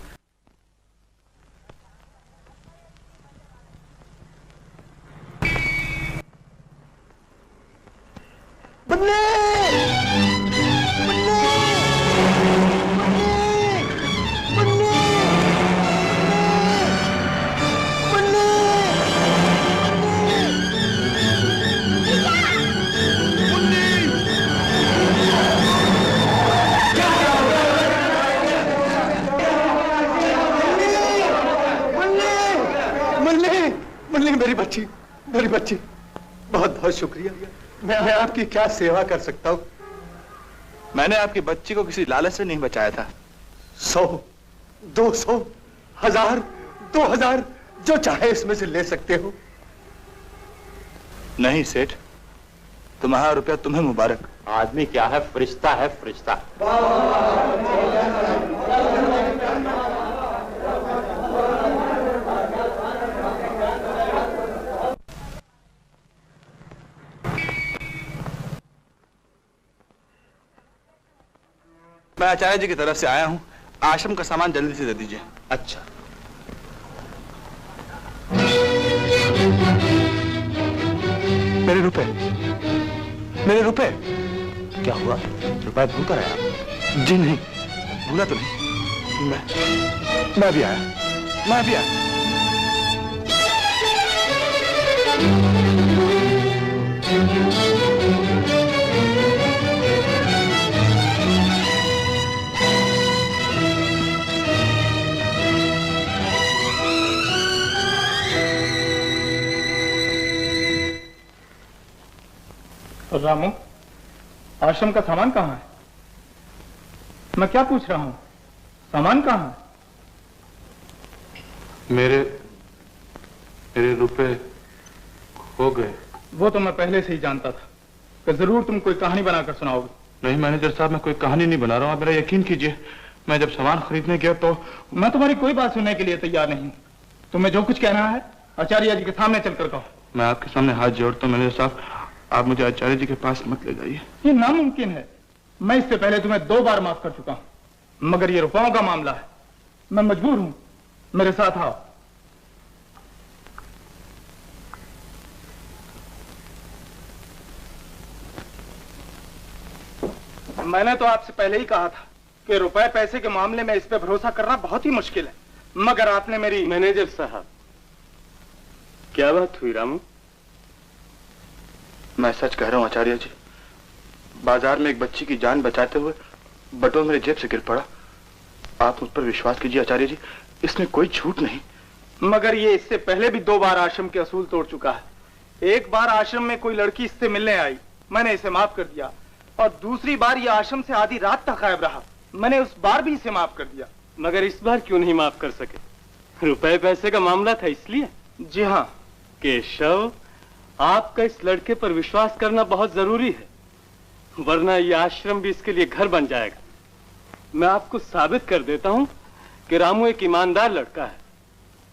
मेरी बच्ची, बहुत बहुत शुक्रिया। मैं आपकी क्या सेवा कर सकता हूँ? मैंने आपकी बच्ची को किसी लालच से नहीं बचाया था। 100, 200, 1000, 2000 जो चाहे इसमें से ले सकते हो। नहीं सेठ, तुम्हारा रुपया तुम्हें मुबारक। आदमी क्या है, फरिश्ता है, फरिश्ता। मैं आचार्य जी की तरफ से आया हूँ। आश्रम का सामान जल्दी से दे दीजिए। अच्छा। मेरे रुपए, मेरे रुपए। क्या हुआ? रुपए भूल कर आया? जी नहीं, भूला तो नहीं। मैं भी आया, मैं भी आया। रामू, आश्रम का सामान कहाँ है? मैं क्या पूछ रहा हूँ, सामान कहाँ है? मेरे रुपए खो गए। वो तो मैं पहले से ही जानता था कि जरूर तुम कोई कहानी बनाकर सुनाओगे। नहीं मैनेजर साहब, मैं कोई कहानी नहीं बना रहा हूँ, आप मेरा यकीन कीजिए। मैं जब सामान खरीदने गया तो मैं तुम्हारी कोई बात सुनने के लिए तैयार नहीं। तुम्हें जो कुछ कहना है आचार्य जी के सामने चलकर कहो। मैं आपके सामने हाथ जोड़ता हूँ मैनेजर साहब, आप मुझे आचार्य जी के पास मत ले जाइए। ये नामुमकिन है। मैं इससे पहले तुम्हें 2 बार माफ कर चुका हूं, मगर ये रुपयों का मामला है, मैं मजबूर हूं। मेरे साथ आओ। मैंने तो आपसे पहले ही कहा था कि रुपए पैसे के मामले में इस पे भरोसा करना बहुत ही मुश्किल है, मगर आपने मेरी। मैनेजर साहब, क्या बात हुई रामू? मैं सच कह रहा हूं आचार्य जी, बाजार में एक बच्ची की जान बचाते हुए बटुआ मेरे जेब से गिर पड़ा। आप मुझ पर विश्वास कीजिए आचार्य जी, इसमें कोई झूठ नहीं। मगर ये इससे पहले भी 2 बार आश्रम के असूल तोड़ चुका है। एक बार आश्रम में कोई लड़की इससे मिलने आई, मैंने इसे माफ कर दिया, और दूसरी बार ये आश्रम से आधी रात तक गायब रहा। मैंने उस बार भी इसे माफ कर दिया। मगर इस बार क्यों नहीं माफ कर सके? रुपए पैसे का मामला था इसलिए? जी हाँ। केशव, आपका इस लड़के पर विश्वास करना बहुत जरूरी है, वरना ये आश्रम भी इसके लिए घर बन जाएगा। मैं आपको साबित कर देता हूं कि रामू एक ईमानदार लड़का है।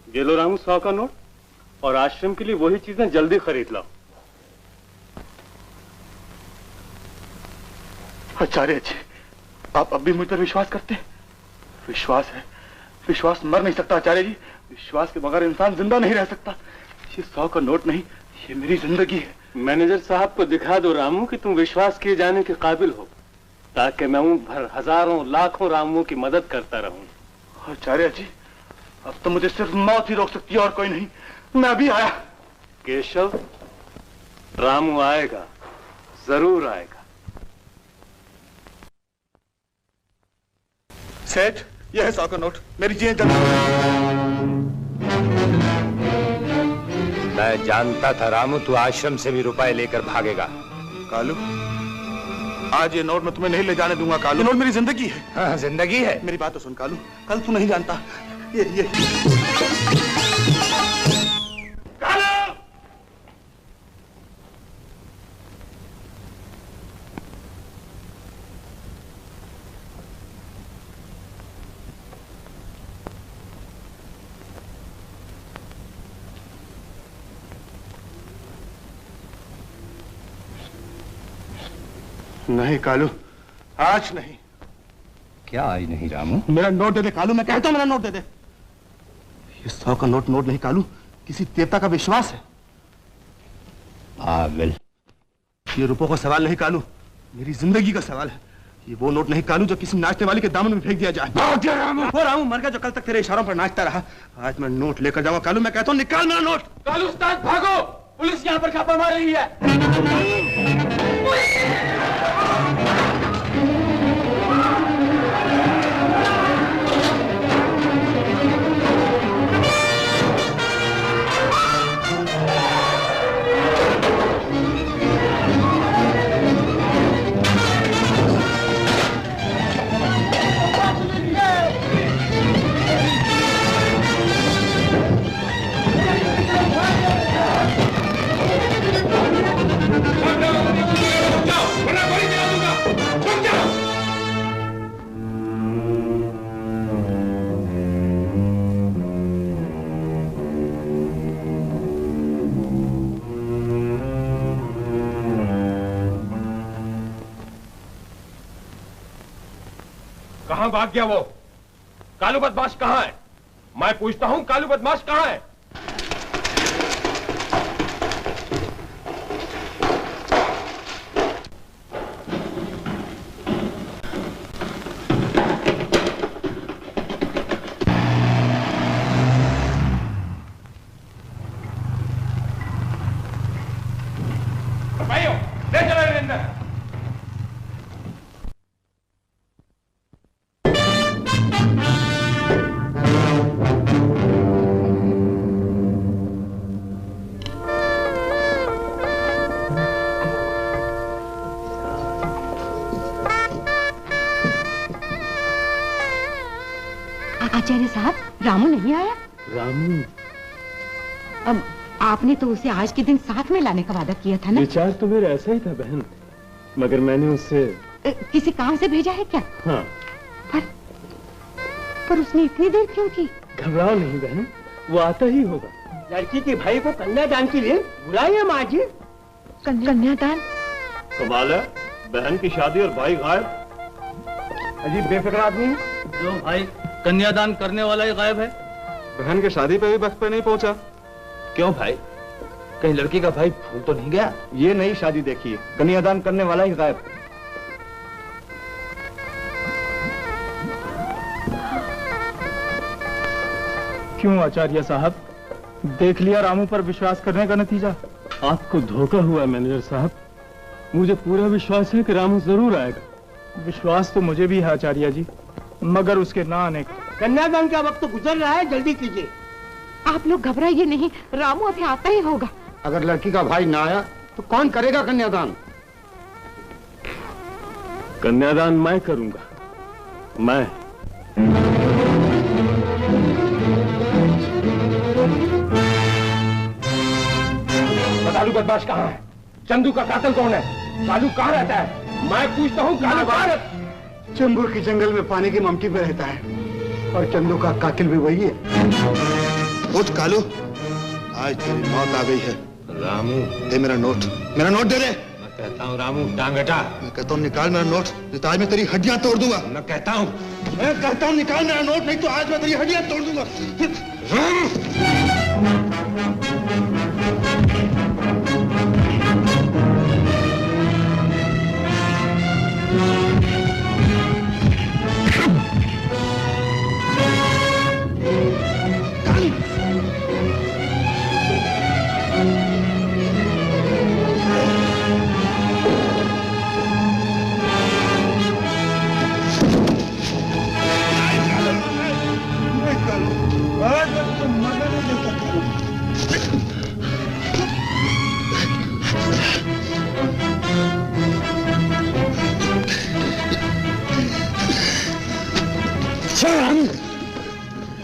ये लो रामू 100 का नोट, और आश्रम के लिए वही चीजें जल्दी खरीद लाओ। आचार्य जी, आप अब भी मुझ पर विश्वास करते हैं? विश्वास है, विश्वास मर नहीं सकता आचार्य जी। विश्वास के बगैर इंसान जिंदा नहीं रह सकता। ये 100 का नोट नहीं, ये मेरी जिंदगी है। मैनेजर साहब को दिखा दो रामू कि तुम विश्वास किए जाने के काबिल हो, ताकि मैं उम्र भर हजारों लाखों रामुओं की मदद करता रहूं। आचार्य जी, अब तो मुझे सिर्फ मौत ही रोक सकती है और कोई नहीं। मैं अभी आया। केशव, रामू आएगा, जरूर आएगा। सेठ, यह है 100 का नोट, मेरी जेल जल्दी। मैं जानता था रामू तू आश्रम से भी रुपए लेकर भागेगा। कालू, आज ये नोट मैं तुम्हें नहीं ले जाने दूंगा कालू। ये नोट मेरी जिंदगी है। हाँ, जिंदगी है। मेरी बात तो सुन कालू, कल तू नहीं जानता। ये नहीं कालू, आज नहीं। क्या आज नहीं रामू? मेरा नोट दे दे कालू, मैं कहता हूं मेरा नोट दे दे। ये 100 का नोट नहीं कालू, किसी देवता का विश्वास है। पागल। ये रुपयों का सवाल नहीं कालू, मेरी जिंदगी का सवाल है। ये वो नोट नहीं कालू जो किसी नाचने वाले के दामन में फेंक दिया जाए। वो रामू मर गया जो कल तक तेरे इशारों पर नाचता रहा। आज मैं नोट लेकर जाऊंगा कालू, मैं कहता हूं निकाल मेरा नोट। कालू उस्ताद भागो, पुलिस यहाँ पर छापा मार रही है। कहां भाग गया वो? कालू बदमाश कहां है? मैं पूछता हूं, कालू बदमाश कहां है? भाइयों, ले चलो इन्हें अंदर। आचार्य साहब, रामू नहीं आया? रामू? अब आपने तो उसे आज के दिन साथ में लाने का वादा किया था ना? विचार तो मेरा ऐसा ही था बहन, मगर मैंने उसे किसी काम से भेजा है क्या? हाँ। पर उसने इतनी देर क्यों की? घबराओ नहीं बहन, वो आता ही होगा। लड़की के भाई को कन्यादान के लिए बुलाइए माँ जी। कन्यादान? कमाल है, बहन की शादी और भाई गायब। अजीब बेफिक्र आदमी है। जो भाई कन्यादान करने वाला ही गायब है। बहन के शादी पे भी वक्त पे नहीं पहुंचा। क्यों भाई, कहीं लड़की का भाई भूल तो नहीं गया? ये नई शादी देखी है, कन्यादान करने वाला ही गायब। क्यों आचार्य साहब, देख लिया रामू पर विश्वास करने का नतीजा? आपको धोखा हुआ मैनेजर साहब। मुझे पूरा विश्वास है कि रामू जरूर आएगा। विश्वास तो मुझे भी है आचार्य जी, मगर उसके ना आने का। कन्यादान का वक्त तो गुजर रहा है, जल्दी कीजिए। आप लोग घबराइए नहीं, रामू अभी आता ही होगा। अगर लड़की का भाई ना आया तो कौन करेगा कन्यादान? कन्यादान मैं करूंगा, मैं कालू बदमाश कहाँ है? चंदू का कातिल कौन है? कालू कहाँ रहता है? मैं पूछता हूँ कालू कहाँ रहता है? चंबूर के जंगल में पानी की ममटी पे रहता है और चंदू का कातिल भी वही है। उठ कालू, आज तेरी मौत आ गई है। रामू दे मेरा नोट दे दे। मैं कहता हूँ रामू टांग हटा। मैं कहता हूँ निकाल मेरा नोट, नहीं तो आज मैं तेरी हड्डियां तोड़ दूंगा। मैं कहता हूँ निकाल मेरा नोट, नहीं तो आज मैं तेरी हड्डियां तोड़ दूंगा।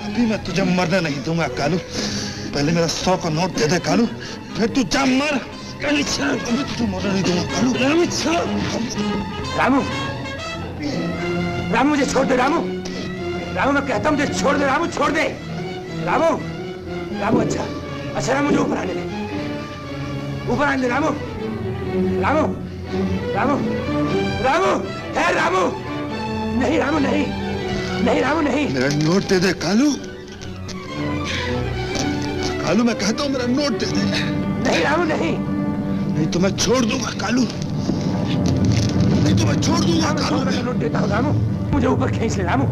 अभी मैं तुझे मरने नहीं दूंगा कालू। पहले मेरा 100 का नोट दे दे कालू, फिर तू जा मर। अभी तुझे मरने नहीं दूंगा कालू। रामू रामू मुझे छोड़ दे। रामू रामू मैं कहता हूँ मुझे छोड़ दे। रामू छोड़ दे। रामू रामू अच्छा रामू मुझे ऊपर आने दे। ऊपर आने दे रामू। रामू रामू रामू है रामू। नहीं रामू नहीं, नहीं रामू नहीं। मेरा नोट दे दे कालू। कालू मैं कहता हूँ मेरा नोट दे दे। नहीं रामू नहीं, नहीं तो मैं छोड़ दूंगा कालू। नहीं तो मैं छोड़ दूंगा कालू। मैं नोट देता हूँ रामू, मुझे ऊपर खींच ले रामू।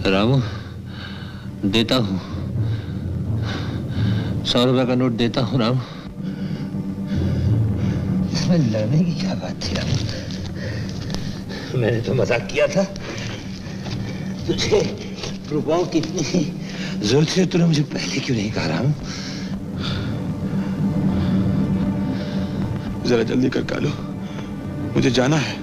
रामू देता हूँ, 100 रुपए का नोट देता हूँ रामू। इसमें लड़ने की क्या बात थी रामू? मैंने तो मजाक किया था। तुझे रुपयों की इतनी जरूरत है, तूने मुझे पहले क्यों नहीं कहा रामू? जरा जल्दी कर कालू, मुझे जाना है।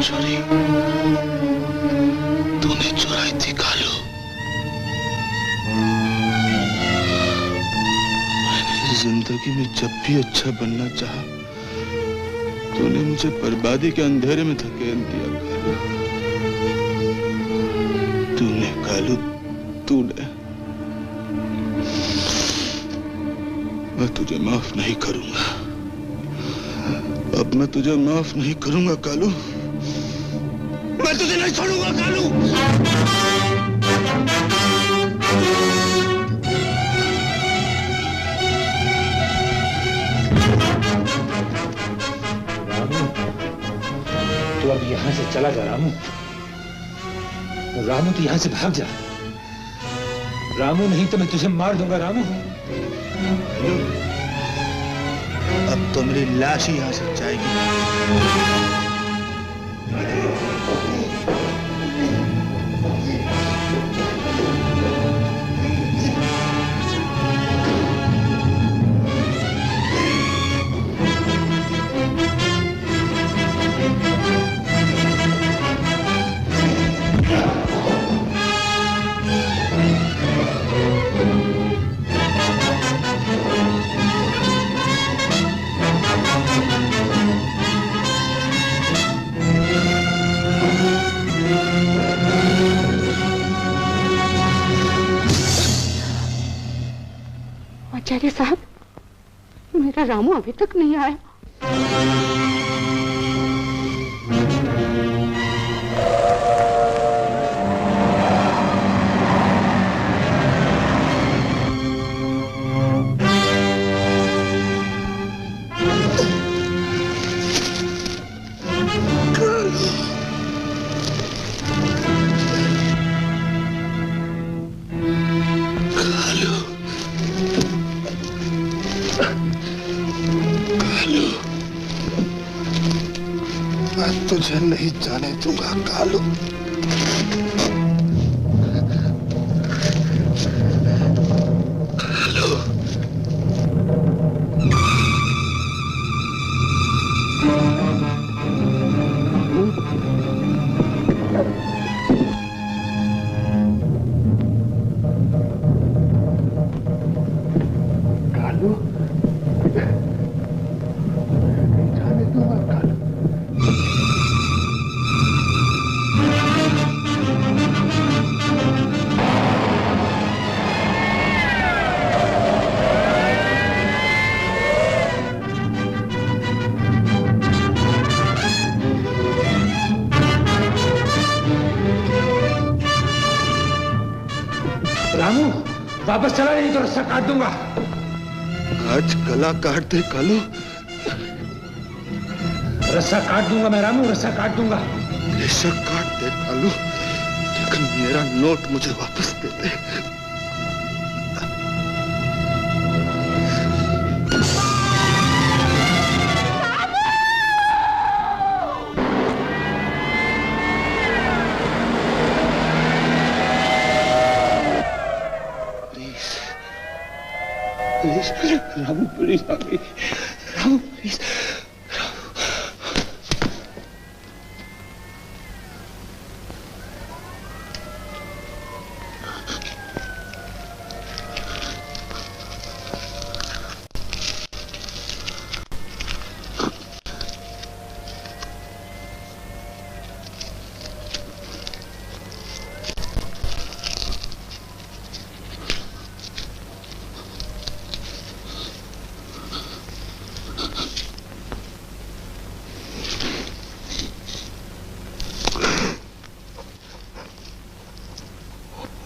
छुरी तूने चुराई थी कालू। मैंने जिंदगी में जब भी अच्छा बनना चाहा, तूने मुझे बर्बादी के अंधेरे में धकेल दिया कालू। तूने कालू तूने। मैं तुझे माफ नहीं करूंगा। अब मैं तुझे माफ नहीं करूंगा कालू। मैं तुझे नहीं छोड़ूंगा कालू। रामू तू अब यहां से चला जा रामू। रामू तू यहां से भाग जा। रामू नहीं तो मैं तुझे मार दूंगा रामू। अब तो मेरी लाश ही यहां से जाएगी। आचार्य साहब, मेरा रामू अभी तक नहीं आया। मैं तुझे नहीं जाने दूंगा कालू। रामू, वापस चला नहीं तो रस्सा काट दूंगा। आज गला काट दे कालू। रस्सा काट दूंगा मैं रामू, रस्सा काट दूंगा। बेशक काट दे कालू, लेकिन मेरा नोट मुझे वापस दे दे। रामू पुलिस आ गई। रामू पुलिस।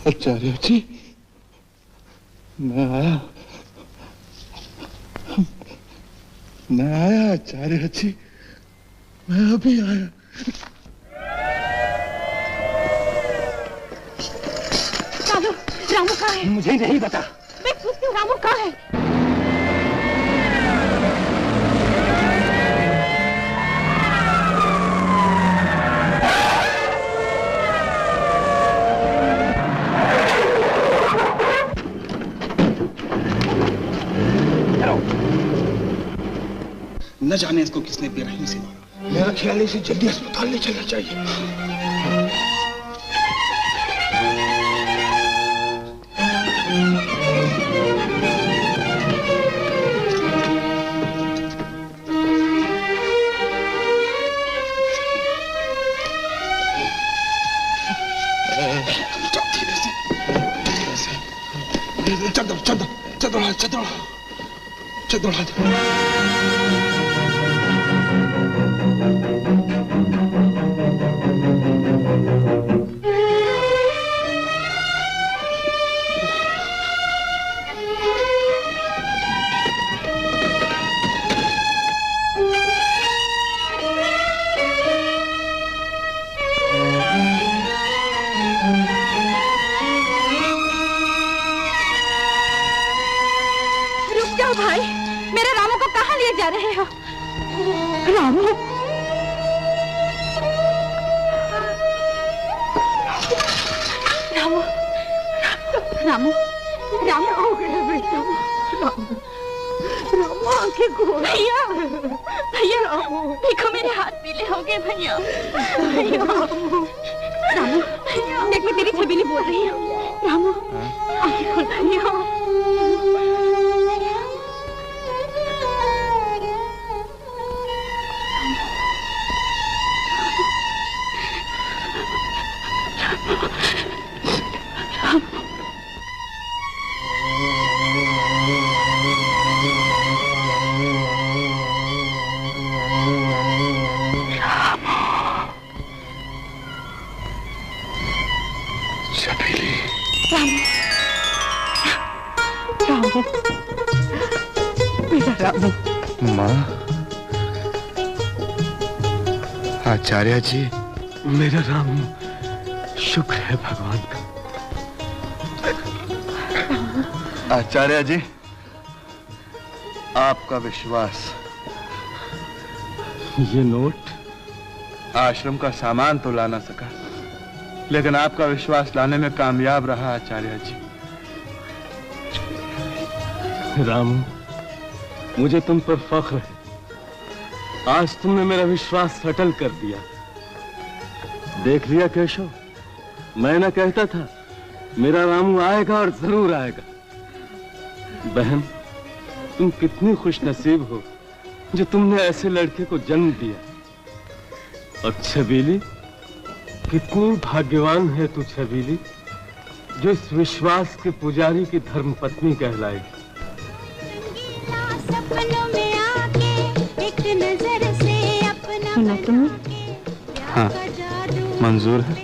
आचार्य जी, मैं आया आचार्य जी, मैं अभी आया। रामू कहाँ है? मुझे नहीं पता। मैं पूछती हूँ रामू कहाँ है? न जाने इसको किसने बेरहमी से मारा। मेरा ख्याल है इसे जल्दी अस्पताल ले चलना चाहिए। चलो भाई, मेरे रामू को कहाँ लिए जा रहे हो? रामू, रामू, रामू, रामू हो गया बेटा। रामू आंखें खोल। भैया, भैया रामू, देखो मेरे हाथ पीले हो गए भैया। रामू, देख मैं तेरी छबीली बोल रही हूँ। रामू, आंखें खोल भैया। माँ, आचार्य जी, मेरा रामू, शुक्र है भगवान का। आचार्य जी, आपका विश्वास। ये नोट आश्रम का सामान तो ला ना सका, लेकिन आपका विश्वास लाने में कामयाब रहा आचार्य जी। रामू, मुझे तुम पर फख्र है। आज तुमने मेरा विश्वास अटल कर दिया। देख लिया केशव, मैं ना कहता था मेरा रामू आएगा और जरूर आएगा। बहन, तुम कितनी खुशनसीब हो जो तुमने ऐसे लड़के को जन्म दिया। और छबीली, कितनी भाग्यवान है तू छबीली, जो इस विश्वास के पुजारी की धर्मपत्नी कहलाएगी। सुना तुमने? हाँ, मंजूर है।